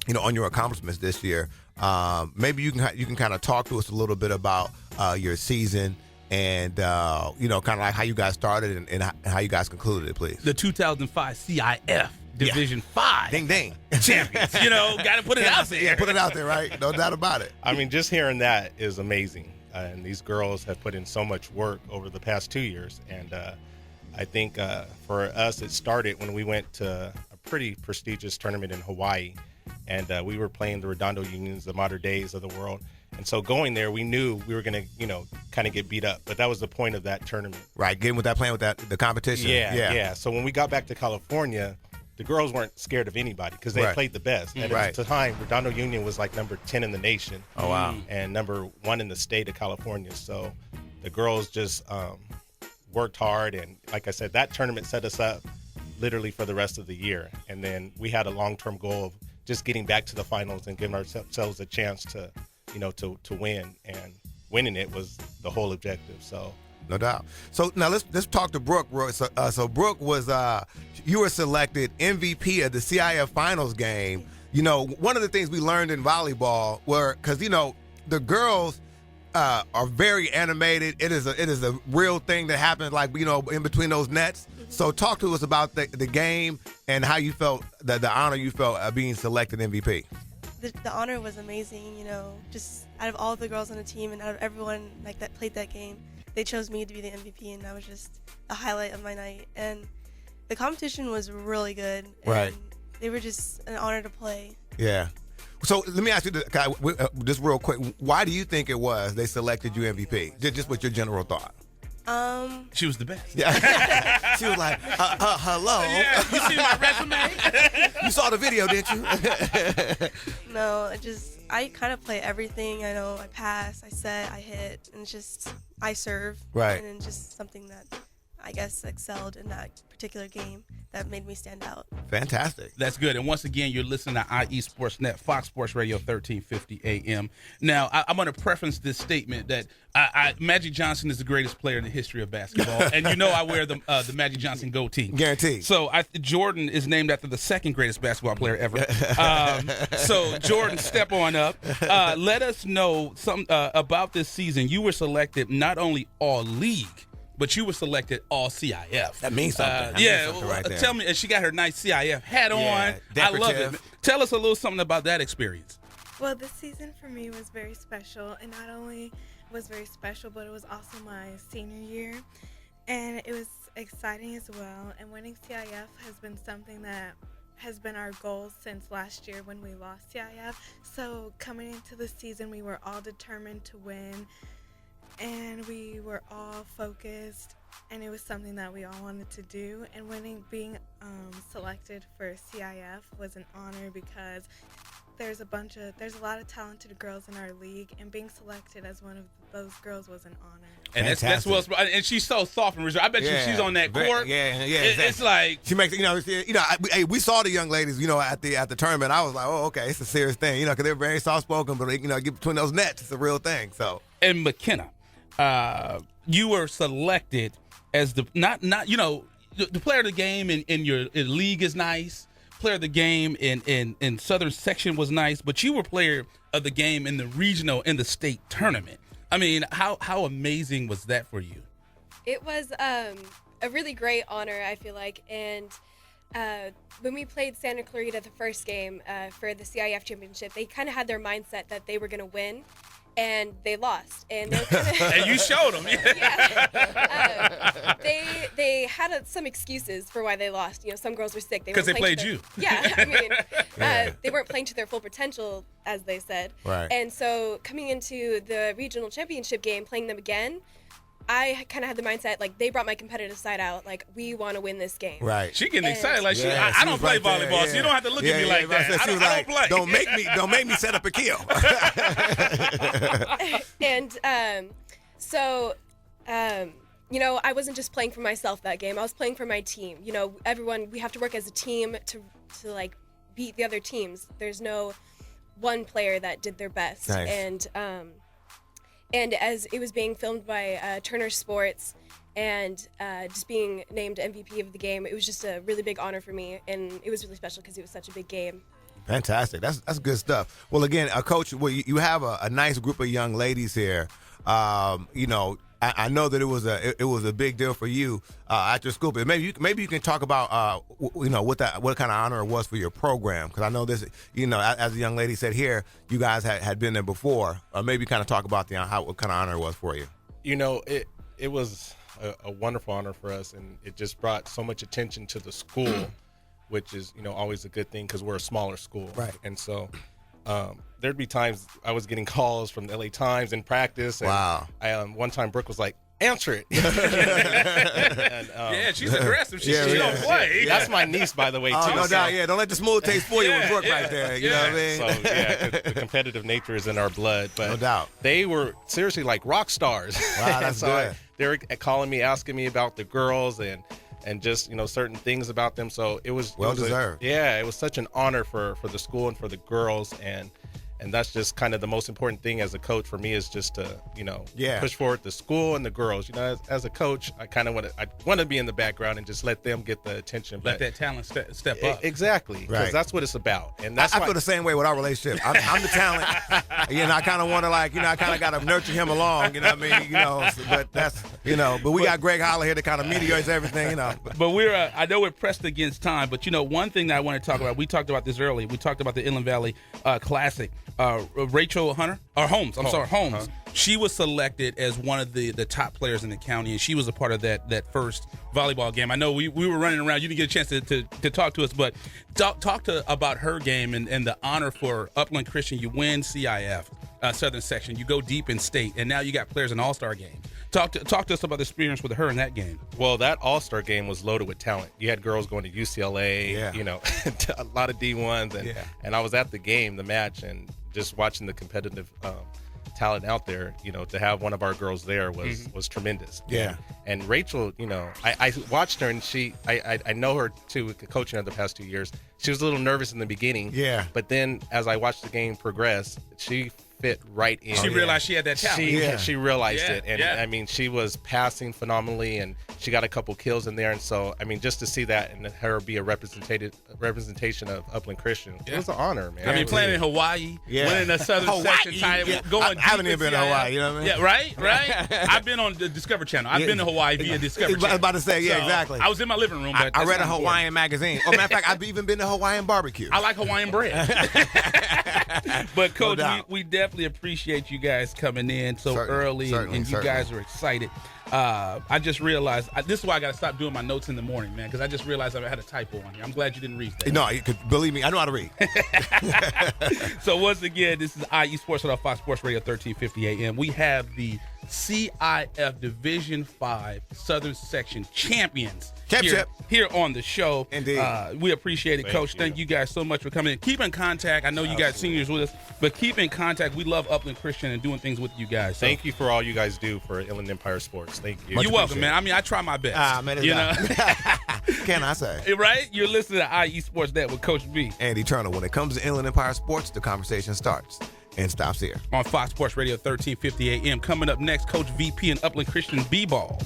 your accomplishments this year. Maybe you can kind of talk to us a little bit about your season and, kind of like how you guys started and how you guys concluded it, please. The 2005 CIF Division 5. Ding, ding. Champions. Got to put it out there. Yeah, put it out there, right? No doubt about it. I mean, just hearing that is amazing. And these girls have put in so much work over the past 2 years. And I think for us, it started when we went to a pretty prestigious tournament in Hawaii. And we were playing the Redondo Unions, the Mater Deis of the world. And so going there, we knew we were going to, kind of get beat up. But that was the point of that tournament. Right, playing with the competition. Yeah. So when we got back to California, the girls weren't scared of anybody because they played the best. And at the time, Redondo Union was like number 10 in the nation. Oh, wow. And number 1 in the state of California. So the girls just worked hard. And like I said, that tournament set us up literally for the rest of the year. And then we had a long-term goal of just getting back to the finals and giving ourselves a chance to win. And winning it was the whole objective. So. No doubt. So now let's talk to Brooke. So Brooke was you were selected MVP of the CIF finals game. One of the things we learned in volleyball because the girls are very animated. It is a real thing that happens in between those nets. So talk to us about the game and how you felt the honor you felt being selected MVP. The honor was amazing. Just out of all the girls on the team and out of everyone that played that game, they chose me to be the MVP, and that was just a highlight of my night. And the competition was really good. And they were just an honor to play. Yeah. So let me ask you just real quick. Why do you think it was they selected you MVP? Just what your general thought. She was the best. Yeah. She was like, hello. Yeah, you see my resume? You saw the video, didn't you? No, I kind of play everything. I know I pass, I set, I hit, and it's just I serve. Right. And just something that I guess excelled in that particular game that made me stand out. Fantastic. That's good. And once again, you're listening to IE Sportsnet, Fox Sports Radio, 1350 AM. Now, I'm going to preface this statement that Magic Johnson is the greatest player in the history of basketball. And I wear the Magic Johnson goatee. Guaranteed. So Jordan is named after the second greatest basketball player ever. So Jordan, step on up. Let us know something about this season. You were selected not only all-league, but you were selected all CIF. That means something. Right there. Tell me, and she got her nice CIF hat on. Decorative. I love it. Tell us a little something about that experience. Well, this season for me was very special, and not only was very special, but it was also my senior year, and it was exciting as well. And winning CIF has been something that has been our goal since last year when we lost CIF. So coming into the season, we were all determined to win. And we were all focused, and it was something that we all wanted to do. And being selected for CIF was an honor because there's a lot of talented girls in our league, and being selected as one of those girls was an honor. And that's well, and she's so soft and reserved. I bet you she's on that court. Exactly. It's like she makes we saw the young ladies, at the tournament. I was like, oh, okay, it's a serious thing, because they're very soft spoken, but get between those nets, it's a real thing. So and McKenna. You were selected as the player of the game in your league is nice. Player of the game in Southern Section was nice, but you were player of the game in the regional and the state tournament. I mean, how amazing was that for you? It was a really great honor, I feel like, and when we played Santa Clarita the first game for the CIF championship, they kind of had their mindset that they were going to win. And they lost, and they were kinda and you showed them. They had some excuses for why they lost. Some girls were sick. Because they played you. Yeah, I mean, they weren't playing to their full potential, as they said. Right. And so coming into the regional championship game, playing them again, I kind of had the mindset, they brought my competitive side out. We want to win this game. Right. She getting excited. I don't play volleyball, so you don't have to look at me like that. I don't play. Don't make me set up a kill. And I wasn't just playing for myself that game. I was playing for my team. Everyone, we have to work as a team to beat the other teams. There's no one player that did their best. Nice. And as it was being filmed by Turner Sports, and just being named MVP of the game, it was just a really big honor for me, and it was really special because it was such a big game. Fantastic. That's good stuff. Well, again, Coach, you have a nice group of young ladies here. You know, I know that it was a big deal for you at your school, but maybe you can talk about you know what kind of honor it was for your program, because I know this, you know, as the young lady said here, you guys had been there before. Maybe kind of talk about what kind of honor it was for you. You know, it was a wonderful honor for us, and it just brought so much attention to the school, which is, you know, always a good thing because we're a smaller school, right? And so there'd be times I was getting calls from the LA Times in practice. And wow. One time Brooke was like, answer it. And, yeah, she's aggressive. She don't play. That's my niece, by the way, too. Oh, no doubt. Yeah, don't let the smooth taste fool you with Brooke right there. You know what I mean? So, yeah, the competitive nature is in our blood. But no doubt. They were seriously like rock stars. Wow, that's so good. They were calling me, asking me about the girls and just, you know, certain things about them. So it was well deserved. It was such an honor for the school and for the girls, and that's just kind of the most important thing as a coach for me, is just to, you know, push forward the school and the girls. You know, as a coach, I kind of want to be in the background and just let them get the attention. Let that talent step up. Exactly, because that's what it's about. And that's I feel the same way with our relationship. I'm the talent. You know, I kind of want to, like, you know, I kind of got to nurture him along. You know what I mean? You know, but that's, you know, but we got Greg Holler here to kind of mediate everything. You know, but we're I know we're pressed against time, but you know, one thing that I want to talk about. We talked about this earlier. We talked about the Inland Valley Classic. Rachel Holmes. Holmes. She was selected as one of the top players in the county, and she was a part of that first volleyball game. I know we were running around. You didn't get a chance to talk to us, but talk about her game and the honor for Upland Christian. You win CIF Southern Section. You go deep in state, and now you got players in All-Star game. Talk to us about the experience with her in that game. Well, that All-Star game was loaded with talent. You had girls going to UCLA, you know, a lot of D1s, and I was at the game, the match, and just watching the competitive talent out there, you know, to have one of our girls there was tremendous. Yeah. And Rachel, you know, I watched her, and I know her too, coaching her the past 2 years. She was a little nervous in the beginning. Yeah. But then as I watched the game progress, she fit right in. She realized she had that talent. She realized it. And I mean, she was passing phenomenally, and she got a couple kills in there. And so, I mean, just to see that and her be a representation of Upland Christian, it was an honor, man. I mean, playing in Hawaii, winning the Southern Section title, going I haven't even been to Hawaii, you know what I mean? Yeah, right? I've been on the Discovery Channel. I've been to Hawaii via Discovery Channel. I was about to say, exactly. I was in my living room. But I read a Hawaiian magazine. Oh, matter of fact, I've even been to Hawaiian barbecue. I like Hawaiian bread. But, Coach, we definitely appreciate you guys coming in so early, and you guys are excited. I just realized this is why I got to stop doing my notes in the morning, man, because I just realized I had a typo on here. I'm glad you didn't read that. No, believe me, I know how to read. So once again, this is IE Sports on Fox Sports Radio 1350 AM. We have the CIF Division 5 Southern Section champions here on the show. Indeed. We appreciate it, Coach. Thank you guys so much for coming in. Keep in contact. I know you got seniors with us, but keep in contact. We love Upland Christian and doing things with you guys. So. Thank you for all you guys do for Inland Empire Sports. Thank you. You're welcome, man. I mean, I try my best. Man, you know? Can I say? Right? You're listening to IE Sports Net with Coach B. Andy Turner. When it comes to Inland Empire Sports, the conversation starts and stops here. On Fox Sports Radio 1350 AM. Coming up next, Coach VP and Upland Christian B-Ball.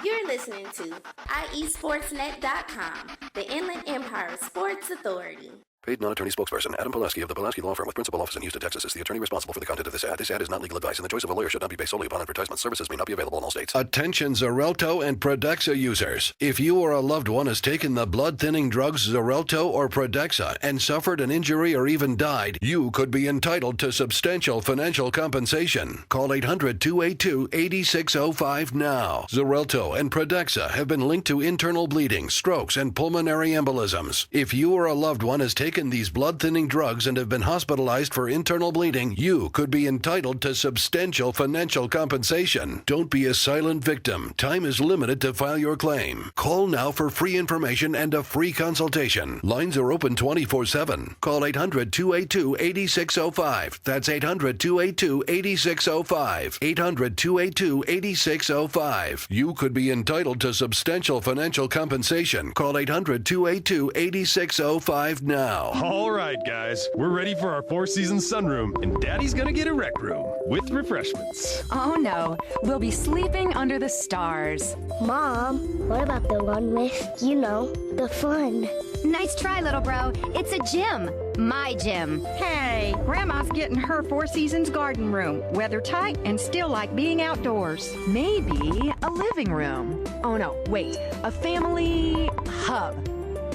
You're listening to IESportsNet.com, the Inland Empire Sports Authority. Paid non-attorney spokesperson Adam Pulaski of the Pulaski Law Firm with principal office in Houston, Texas is the attorney responsible for the content of this ad. This ad is not legal advice, and the choice of a lawyer should not be based solely upon advertisement. Services may not be available in all states. Attention Xarelto and Protexxa users. If you or a loved one has taken the blood-thinning drugs Xarelto or Protexxa and suffered an injury or even died, you could be entitled to substantial financial compensation. Call 800-282-8605 now. Xarelto and Protexxa have been linked to internal bleeding, strokes, and pulmonary embolisms. If you or a loved one has taken these blood-thinning drugs and have been hospitalized for internal bleeding, you could be entitled to substantial financial compensation. Don't be a silent victim. Time is limited to file your claim. Call now for free information and a free consultation. Lines are open 24/7. Call 800-282-8605. That's 800-282-8605. 800-282-8605. You could be entitled to substantial financial compensation. Call 800-282-8605 now. now. All right, guys, we're ready for our four-season sunroom, and Daddy's gonna get a rec room with refreshments. Oh no, we'll be sleeping under the stars. Mom, what about the one with, the fun? Nice try, little bro. It's a gym. My gym. Hey, Grandma's getting her Four Seasons garden room. Weather tight and still like being outdoors. Maybe a living room. Oh no, wait, a family hub.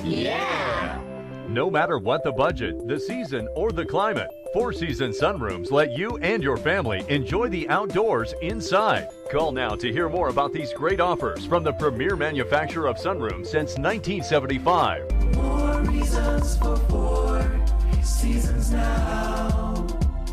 Yeah! No matter what the budget, the season, or the climate, Four Seasons Sunrooms let you and your family enjoy the outdoors inside. Call now to hear more about these great offers from the premier manufacturer of sunrooms since 1975. More reasons for Four Seasons now.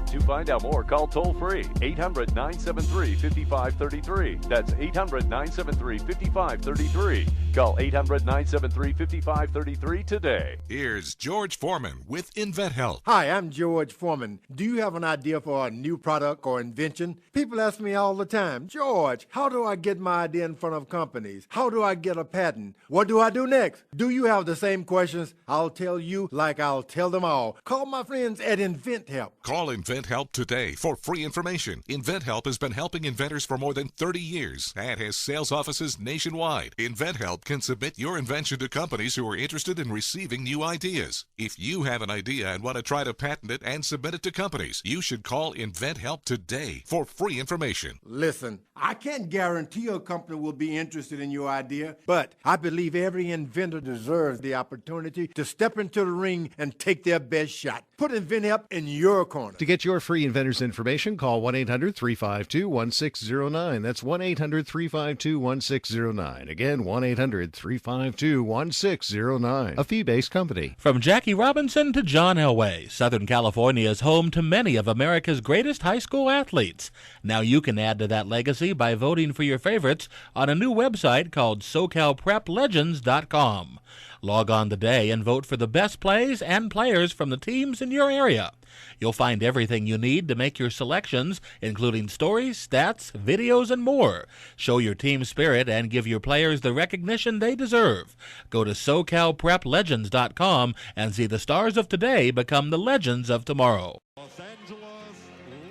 To find out more, call toll-free 800-973-5533. That's 800-973-5533. Call 800-973-5533 today. Here's George Foreman with InventHelp. Hi, I'm George Foreman. Do you have an idea for a new product or invention? People ask me all the time, George, how do I get my idea in front of companies? How do I get a patent? What do I do next? Do you have the same questions? I'll tell you like I'll tell them all. Call my friends at InventHelp. Call InventHelp today for free information. InventHelp has been helping inventors for more than 30 years and has sales offices nationwide. InventHelp can submit your invention to companies who are interested in receiving new ideas. If you have an idea and want to try to patent it and submit it to companies, you should call InventHelp today for free information. Listen, I can't guarantee a company will be interested in your idea, but I believe every inventor deserves the opportunity to step into the ring and take their best shot. Put InventHelp in your corner. To get your free inventor's information, call 1-800-352-1609. That's 1-800-352-1609. Again, 1-800-352-1609. A fee-based company. From Jackie Robinson to John Elway, Southern California is home to many of America's greatest high school athletes. Now you can add to that legacy by voting for your favorites on a new website called SoCalPrepLegends.com. Log on today and vote for the best plays and players from the teams in your area. You'll find everything you need to make your selections, including stories, stats, videos, and more. Show your team spirit and give your players the recognition they deserve. Go to SoCalPrepLegends.com and see the stars of today become the legends of tomorrow. Los Angeles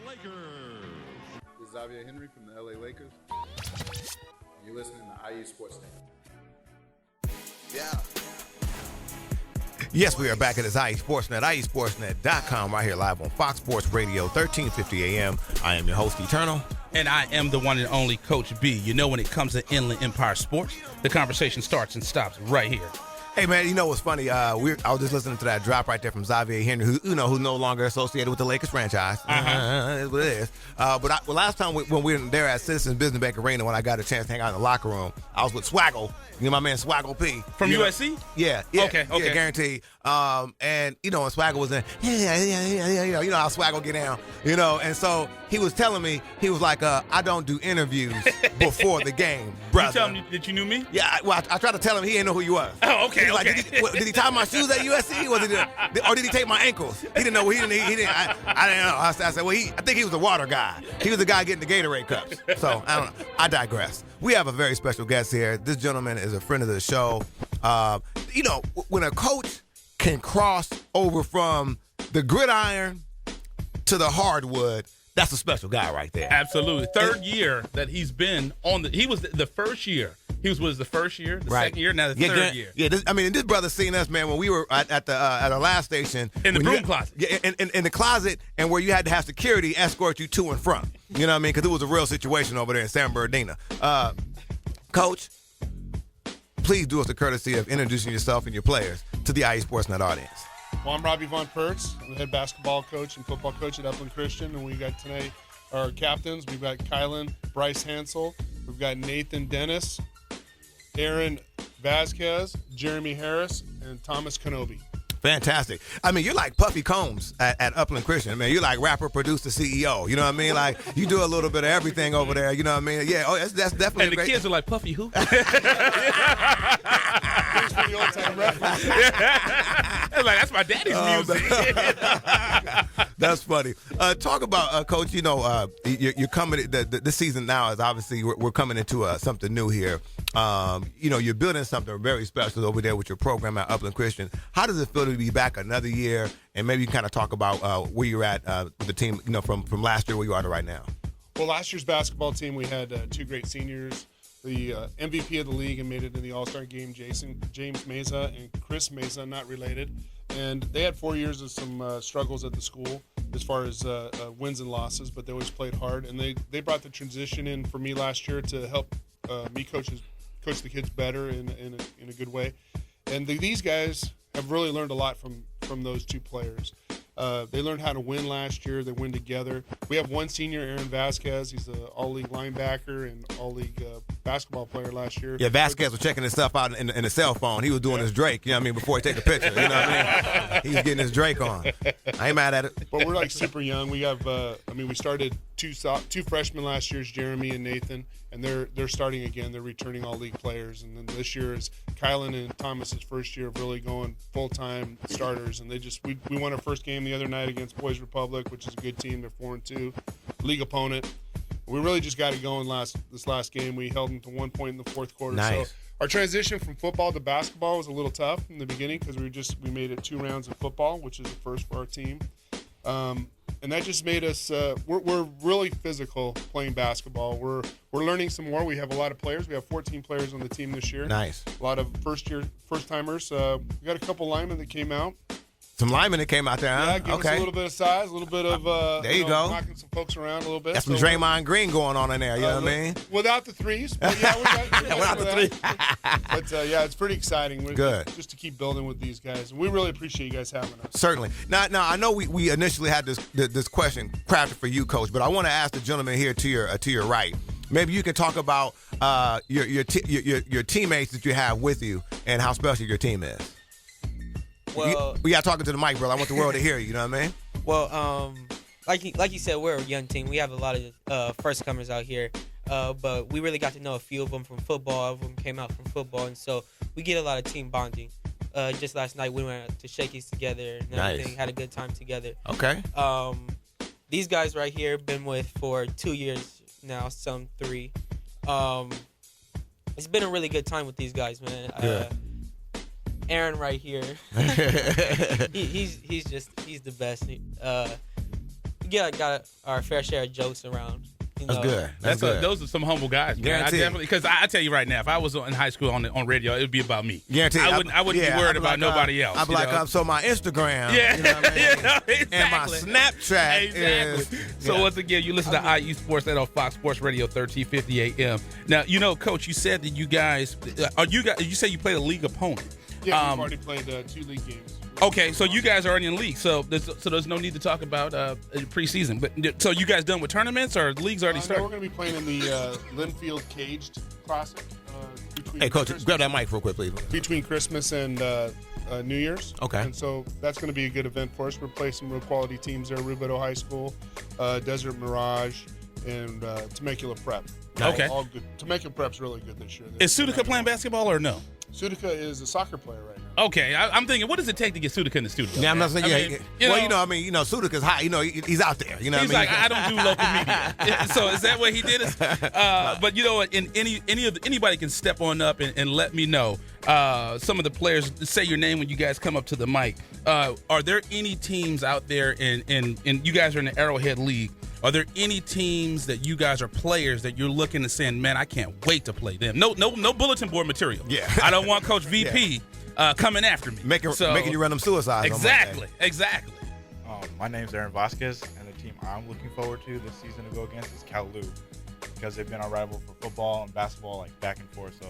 Lakers. This is Xavier Henry from the LA Lakers. You're listening to IE Sports Net. Yeah. Yes, we are back at this IE Sportsnet, IESportsnet.com, right here live on Fox Sports Radio, 1350 AM. I am your host, Eternal. And I am the one and only Coach B. You know, when it comes to Inland Empire Sports, the conversation starts and stops right here. Hey, man, you know what's funny? I was just listening to that drop right there from Xavier Henry, who's no longer associated with the Lakers franchise. That's what it is. But last time when we were there at Citizens Business Bank Arena, when I got a chance to hang out in the locker room, I was with Swaggle. You know my man Swaggle P. From USC? Yeah. Okay. Yeah, guaranteed. And, and Swaggle was in, yeah, you know how Swaggle get down, and so he was telling me, he was like, I don't do interviews before the game, brother. You tell him that you knew me? Yeah, I tried to tell him he didn't know who you was. Oh, okay, Like, did he tie my shoes at USC? Or did he take my ankles? He didn't know. He didn't. I didn't know. I said, well, I think he was the water guy. He was the guy getting the Gatorade cups. So, I don't know. I digress. We have a very special guest here. This gentleman is a friend of the show. When a coach can cross over from the gridiron to the hardwood, that's a special guy right there. Absolutely. Third year that he's been on he was the first year. He was the first year, the second year, now the third year. Yeah, this brother seen us, man, when we were at our last station. In the broom closet. Yeah, in the closet, and where you had to have security escort you to and from. You know what I mean? Because it was a real situation over there in San Bernardino. Coach, please do us the courtesy of introducing yourself and your players to the IE Sportsnet audience. Well, I'm Robbie Von Pertz. I'm the head basketball coach and football coach at Upland Christian, and we got tonight our captains. We've got Kylan Bryce Hansel. We've got Nathan Dennis, Aaron Vasquez, Jeremy Harris, and Thomas Kenobi. Fantastic. I mean, you're like Puffy Combs at Upland Christian. I mean, you're like rapper, producer, CEO. You know what I mean? Like, you do a little bit of everything over there. You know what I mean? Yeah, that's definitely And the great. kids are like, Puffy who? Thanks for the old-time reference. Like, that's my daddy's music. That's funny. Talk about, Coach, you're coming, this season now is obviously, we're coming into something new here. You're building something very special over there with your program at Upland Christian. How does it feel to be back another year? And maybe you kind of talk about where you're at with the team, from last year where you are to right now. Well, last year's basketball team, we had two great seniors. The MVP of the league and made it in the All-Star game, James Mesa and Chris Mesa, not related. And they had 4 years of some struggles at the school as far as wins and losses, but they always played hard. And they brought the transition in for me last year to help me coach the kids better in a good way. And these guys have really learned a lot from those two players. They learned how to win last year. They win together. We have one senior, Aaron Vasquez. He's an all-league linebacker and all-league basketball player last year. Yeah, Vasquez was checking his stuff out in the cell phone. He was doing his Drake, before he take the picture. You know what I mean? He was getting his Drake on. I ain't mad at it. But we're like super young. We have, we started two freshmen last year, Jeremy and Nathan, and they're starting again. They're returning all-league players. And then this year is Kylan and Thomas's first year of really going full-time starters. And we won our first game the other night against Boys Republic, which is a good team. They're 4-2, league opponent. We really just got it going this last game. We held them to 1 point in the fourth quarter. Nice. So our transition from football to basketball was a little tough in the beginning because we made it 2 rounds of football, which is a first for our team. And that just made us we're really physical playing basketball. We're learning some more. We have a lot of players. We have 14 players on the team this year. Nice. A lot of first timers. We got a couple linemen that came out. Some linemen that came out there, huh? Yeah, give us a little bit of size, a little bit of there you go, knocking some folks around a little bit. That's some Draymond Green going on in there. You know what I mean? Without the threes, but yeah, without the threes. But yeah, it's pretty exciting. Good. Just to keep building with these guys, and we really appreciate you guys having us. Certainly. Now I know we initially had this question crafted for you, Coach, but I want to ask the gentleman here to your right. Maybe you can talk about your teammates that you have with you and how special your team is. Well, we got talking to the mic, bro. I want the world to hear you. You know what I mean? Well, like you said, we're a young team. We have a lot of first comers out here, but we really got to know a few of them from football. All of them came out from football, and so we get a lot of team bonding. Just last night, we went to Shakey's together and everything. Had a good time together. Okay. These guys right here been with for 2 years now, some 3. It's been a really good time with these guys, man. Yeah. Aaron right here, he's the best. Got our fair share of jokes around. That's good. That's good. Those are some humble guys, man. I definitely, because I tell you right now, if I was in high school on radio, it would be about me. Guaranteed. I wouldn't be worried about nobody else. I'd be like, so my Instagram, exactly. And my Snapchat is. So once again, you listen to IU Sports at on Fox Sports Radio 1350 AM. Now, Coach, you said that you guys, you say you played a league opponent. Yeah, we've already played 2 league games. Okay, so you guys are already in the league, so there's no need to talk about preseason. But so you guys done with tournaments or leagues already started? No, we're going to be playing in the Linfield Caged Classic. Hey, Coach, grab that mic real quick, please. Between Christmas and New Year's. Okay. And so that's going to be a good event for us. We're playing some real quality teams there: Rubidoux High School, Desert Mirage, and Temecula Prep. Okay. All good. Temecula Prep's really good this year. Is Sudica playing basketball or no? Sudica is a soccer player right now. Okay, I'm thinking, what does it take to get Sudica in the studio? Yeah, I'm not saying. Sudica's high. He's out there. You know, he's like, I don't do local media. So is that what he did? But you know what? Anybody can step on up and let me know. Some of the players, say your name when you guys come up to the mic. Are there any teams out there, and you guys are in the Arrowhead League? Are there any teams that you guys are players that you're looking and saying, man, I can't wait to play them? No bulletin board material. Yeah. I don't want Coach VP coming after me. Making you run them suicides. Exactly. My name's Aaron Vasquez, and the team I'm looking forward to this season to go against is Cal Lou, because they've been our rival for football and basketball, like back and forth. So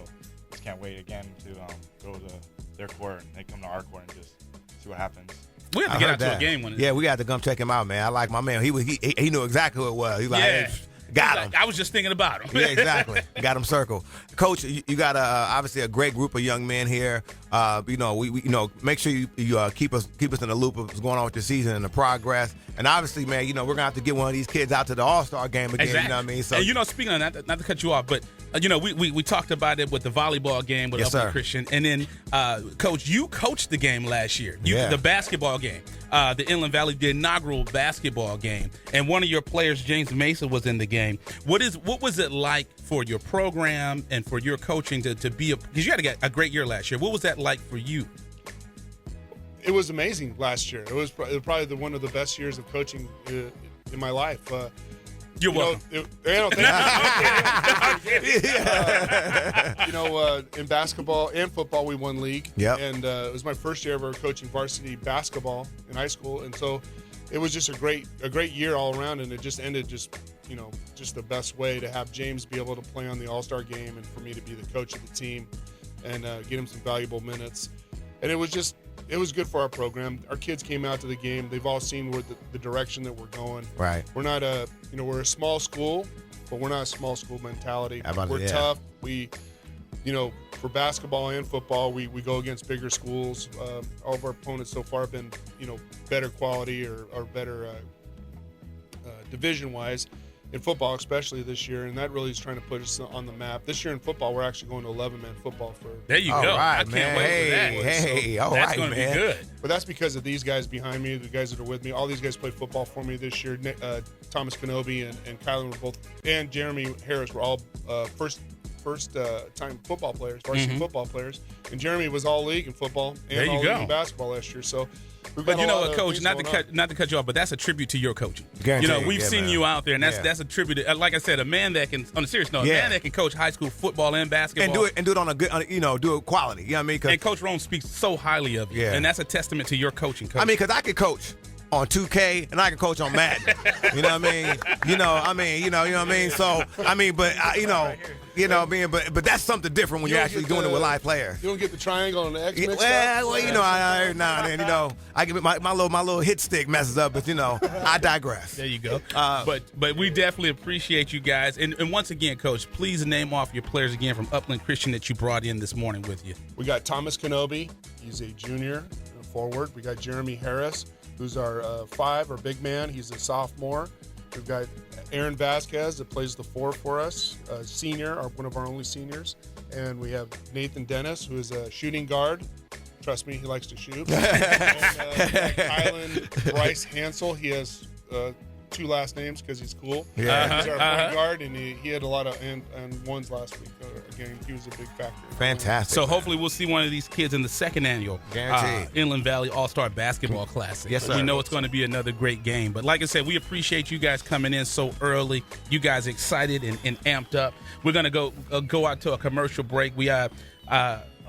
just can't wait again to go to their court and they come to our court and just see what happens. We have to get out to a game one. Yeah, we got to come check him out, man. I like my man. He knew exactly who it was. He's like, hey, got him. I was just thinking about him. Yeah, exactly. Got him circled. Coach, you got obviously a great group of young men here. we make sure you keep us in the loop of what's going on with your season and the progress. And obviously, man, we're gonna have to get one of these kids out to the All-Star game again. Exactly. You know what I mean? So, and speaking of not to cut you off, but we talked about it with the volleyball game with Yes, Upland sir. Christian, and then Coach, you coached the game last year, the basketball game, the Inland Valley, the inaugural basketball game, and one of your players, James Mason, was in the game. What was it like for your program and for your coaching to be because you had a great year last year? What was that like for you? It was amazing last year. It was probably one of the best years of coaching in my life. You're welcome. In basketball and football, we won league. Yep. And it was my first year ever coaching varsity basketball in high school, and so it was just a great year all around. And it just ended just the best way to have James be able to play on the All-Star game, and for me to be the coach of the team and get him some valuable minutes. And it was good for our program. Our kids came out to the game. They've all seen where the direction that we're going. Right. We're not we're a small school, but we're not a small school mentality. We're tough. We, for basketball and football, we go against bigger schools. All of our opponents so far have been, better quality or better division-wise. In football, especially this year, and that really is trying to put us on the map. This year in football, we're actually going to 11-man football for. There you go. Right, I can't wait for that. That's going to be good. But that's because of these guys behind me, the guys that are with me. All these guys played football for me this year. Thomas Kenobi and Kylan were both, and Jeremy Harris were all first time football players, varsity football players. And Jeremy was all league in football and all league in basketball last year. So. But you know what, Coach, not to cut you off, but that's a tribute to your coaching. Guaranteed. We've seen you out there, and that's a tribute to, like I said, a man that can, on a serious note, a man that can coach high school football and basketball. And do it on a good, do it quality. You know what I mean? And Coach Rome speaks so highly of you, and that's a testament to your coaching, Coach. I mean, because I could coach on 2K and I can coach on Madden. You know what I mean? You know what I mean? So, I mean, but, but that's something different when you're actually doing it with live players. You don't get the triangle and the X mixed up? I every now and then, I give it my little hit stick messes up, but, I digress. There you go. But we definitely appreciate you guys. And once again, Coach, please name off your players again from Upland Christian that you brought in this morning with you. We got Thomas Kenobi. He's a junior forward. We got Jeremy Harris, who's our 5, our big man. He's a sophomore. We've got Aaron Vasquez that plays the 4 for us, senior, one of our only seniors. And we have Nathan Dennis, who is a shooting guard. Trust me, he likes to shoot. And Kylan Bryce Hansel. He has 2 last names because he's cool. Yeah. He's our point guard, and he had a lot of and ones last week. Again, he was a big factor. Fantastic. So hopefully we'll see one of these kids in the second annual Inland Valley All-Star Basketball Classic. Yes, sir. We know it's going to be another great game. But like I said, we appreciate you guys coming in so early. You guys excited and amped up. We're going to go out to a commercial break. We have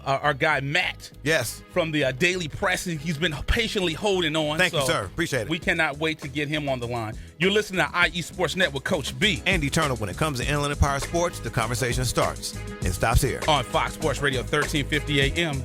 our guy Matt. Yes. From the Daily Press. He's been patiently holding on. Thank you, sir. Appreciate it. We cannot wait to get him on the line. You're listening to IE Sports Net with Coach B. Andy Turner. When it comes to Inland Empire Sports, the conversation starts and stops here. On Fox Sports Radio 1350 AM.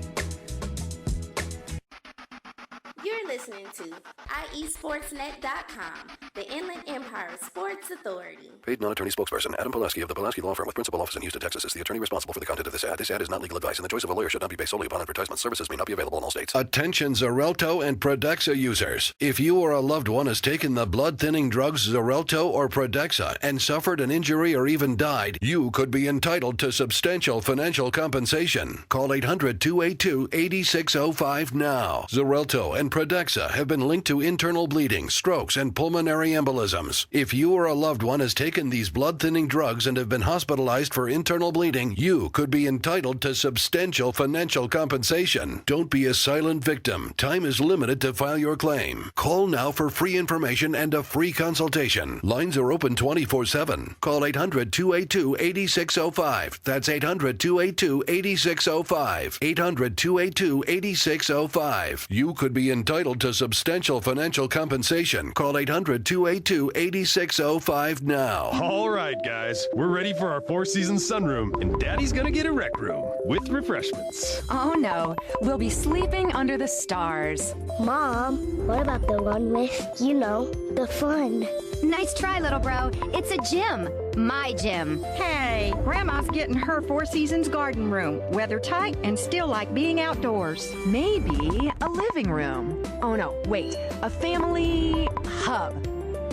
You're listening to IESportsNet.com, the Inland Empire Sports Authority. Paid non-attorney spokesperson Adam Pulaski of the Pulaski Law Firm with principal office in Houston, Texas is the attorney responsible for the content of this ad. This ad is not legal advice, and the choice of a lawyer should not be based solely upon advertisement. Services may not be available in all states. Attention Xarelto and Protexxa users. If you or a loved one has taken the blood-thinning drugs Xarelto or Protexxa and suffered an injury or even died, you could be entitled to substantial financial compensation. Call 800-282-8605 now. Xarelto and Protexxa have been linked to internal bleeding, strokes, and pulmonary embolisms. If you or a loved one has taken these blood-thinning drugs and have been hospitalized for internal bleeding, you could be entitled to substantial financial compensation. Don't be a silent victim. Time is limited to file your claim. Call now for free information and a free consultation. Lines are open 24/7. Call 800-282-8605. That's 800-282-8605. 800-282-8605. You could be entitled to substantial financial compensation. Call 800-282-8605 now. All right, guys, we're ready for our 4-season sunroom, and Daddy's gonna get a rec room with refreshments. Oh no, we'll be sleeping under the stars. Mom, what about the one with, the fun? Nice try, little bro. It's a gym. My gym. Hey, Grandma's getting her Four Seasons garden room. Weather tight and still like being outdoors. Maybe a living room. Oh no, wait, a family hub.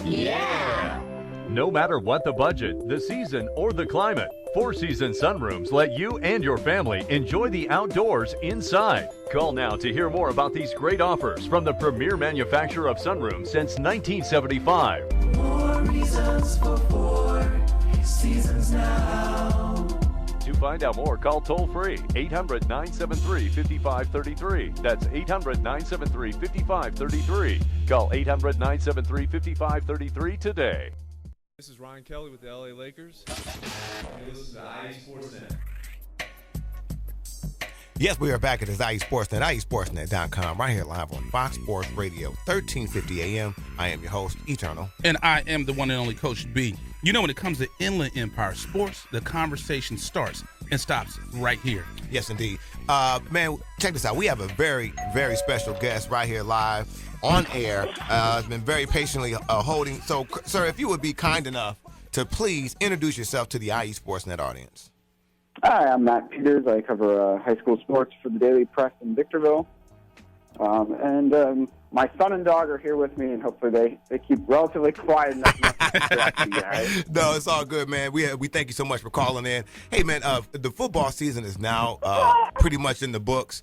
Yeah! No matter what the budget, the season, or the climate, Four Seasons Sunrooms let you and your family enjoy the outdoors inside. Call now to hear more about these great offers from the premier manufacturer of sunrooms since 1975. More reasons for Four Seasons now. To find out more, call toll-free 800-973-5533. That's 800-973-5533. Call 800-973-5533 today. This is Ryan Kelly with the LA Lakers. And this is the IE Sports Center. Yes, we are back at the IE Sportsnet, IESportsnet.com, right here live on Fox Sports Radio, 1350 AM. I am your host, Eternal. And I am the one and only Coach B. You know, when it comes to Inland Empire sports, the conversation starts and stops right here. Yes, indeed. Man, check this out. We have a very, very special guest right here live on air. Has been very patiently holding. So, sir, if you would be kind enough to please introduce yourself to the IE Sportsnet audience. Hi, I'm Matt Peters. I cover high school sports for the Daily Press in Victorville. My son and dog are here with me, and hopefully they keep relatively quiet enough to distract you guys. No, it's all good, man. We thank you so much for calling in. Hey, man, the football season is now pretty much in the books.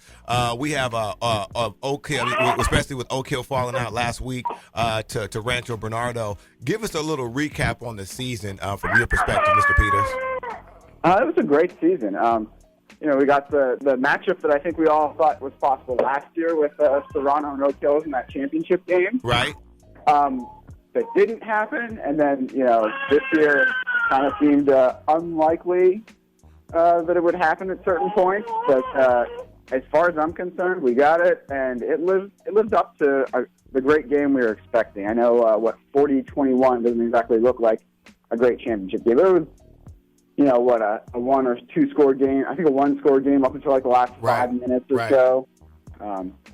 We have Oak Hill, especially with Oak Hill falling out last week to Rancho Bernardo. Give us a little recap on the season from your perspective, Mr. Peters. It was a great season. We got the matchup that I think we all thought was possible last year with Serrano and Oak Hills in that championship game. Right. That didn't happen, and then, this year kind of seemed unlikely that it would happen at certain points. But as far as I'm concerned, we got it, and it lived up to the great game we were expecting. I know 40-21 doesn't exactly look like a great championship game. It was, a 1 or 2 score game. I think a 1 score game up until like the last 5 minutes or so.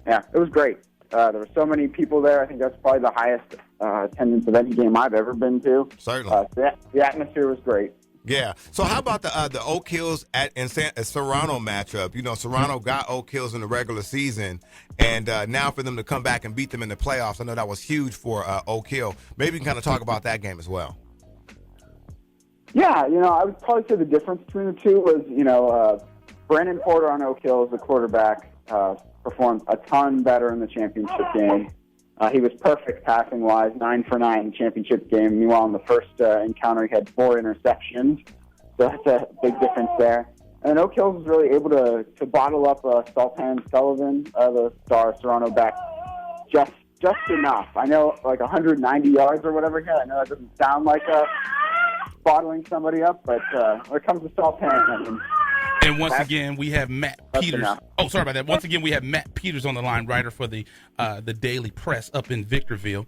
It was great. There were so many people there. I think that's probably the highest attendance of any game I've ever been to. Certainly. The atmosphere was great. Yeah. So how about the Oak Hills and Serrano matchup? Serrano got Oak Hills in the regular season, and now for them to come back and beat them in the playoffs, I know that was huge for Oak Hill. Maybe you can kind of talk about that game as well. Yeah, I would probably say the difference between the two was, Brandon Porter on Oak Hill, the quarterback, performed a ton better in the championship game. He was perfect passing-wise, 9 for 9 in the championship game. Meanwhile, in the first encounter, he had 4 interceptions. So that's a big difference there. And Oak Hills was really able to bottle up Sultan Sullivan, the star Serrano back, just enough. I know, like 190 yards or whatever. I know that doesn't sound like bottling somebody up, but when it comes to Sultan, and once again, we have Matt Peters. Oh, sorry about that. Once again, we have Matt Peters on the line, writer for the Daily Press up in Victorville.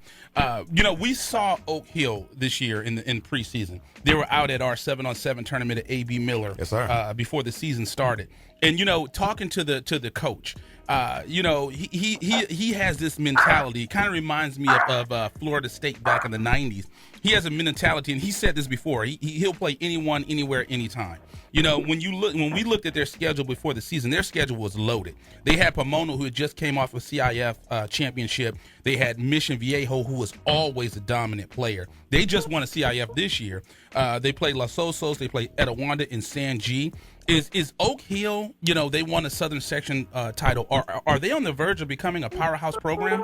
We saw Oak Hill this year in preseason. They were out at our 7-on-7 tournament at A.B. Miller. Yes, sir. Before the season started. And, talking to the coach, he has this mentality. It kind of reminds me of Florida State back in the 90s. He has a mentality, and he said this before. He'll play anyone, anywhere, anytime. When we looked at their schedule before the season, their schedule was loaded. They had Pomona, who had just came off a CIF championship. They had Mission Viejo, who was always a dominant player. They just won a CIF this year. They played Los Osos. They played Etiwanda and San G. Is Oak Hill, they won a Southern Section title. Are they on the verge of becoming a powerhouse program?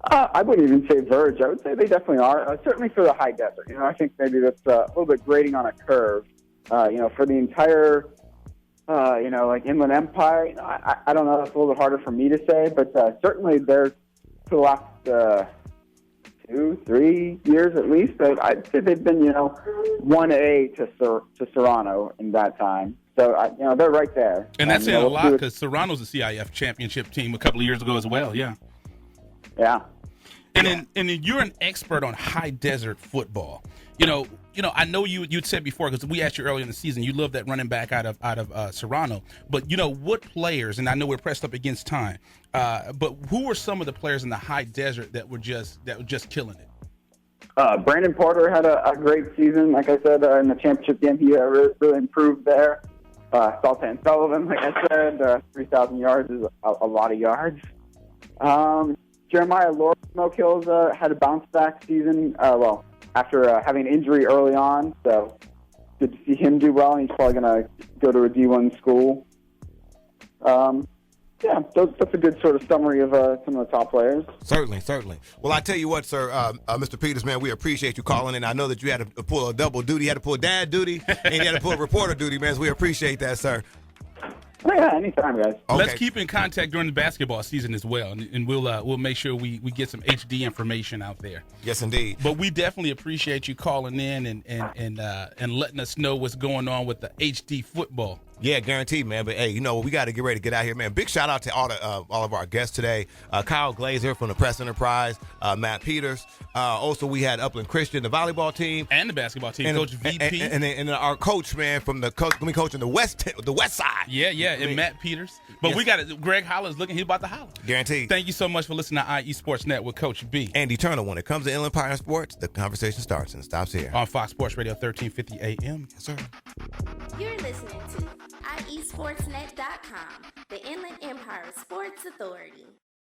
I wouldn't even say verge. I would say they definitely are. Certainly for the high desert. I think maybe that's a little bit grading on a curve. For the entire, like Inland Empire, I don't know. That's a little bit harder for me to say, but certainly there's for the last 2-3 years at least. I'd say they've been, 1A to Serrano in that time. So, they're right there. And that's saying a lot because Serrano's a CIF championship team a couple of years ago as well. Yeah. Yeah. And then you're an expert on high desert football. I know you'd said before, because we asked you earlier in the season, you love that running back out of Serrano. But what players? And I know we're pressed up against time. But who were some of the players in the high desert that were just killing it? Brandon Porter had a great season. Like I said, in the championship game, he really improved there. Sultan Sullivan, like I said, 3,000 yards is a lot of yards. Jeremiah Lord, Smoke Hills, had a bounce-back season, after having an injury early on. So good to see him do well, and he's probably going to go to a D1 school. That's a good sort of summary of some of the top players. Certainly. Well, I tell you what, sir, Mr. Peters, man, we appreciate you calling in. I know that you had to pull a double duty. You had to pull dad duty, and you had to pull reporter duty, man. So we appreciate that, sir. Oh, yeah, anytime, guys. Okay. Let's keep in contact during the basketball season as well, and we'll make sure we get some HD information out there. Yes, indeed. But we definitely appreciate you calling in and letting us know what's going on with the HD football. Yeah, guaranteed, man. But hey, you know, we got to get ready to get out here, man. Big shout out to all of our guests today. Kyle Glaser from the Press Enterprise, Matt Peters. Also, we had Upland Christian, the volleyball team, and the basketball team, Coach VP, and our coach, man, from the coaching the west side. Yeah, and Matt Peters. But we got it. Greg Holler's looking. He's about to holler. Guaranteed. Thank you so much for listening to IE Sports Net with Coach B. And Eternal. When it comes to Inland Empire Sports, the conversation starts and stops here on Fox Sports Radio 1350 AM. Yes, sir. You're listening to IESportsNet.com, the Inland Empire Sports Authority.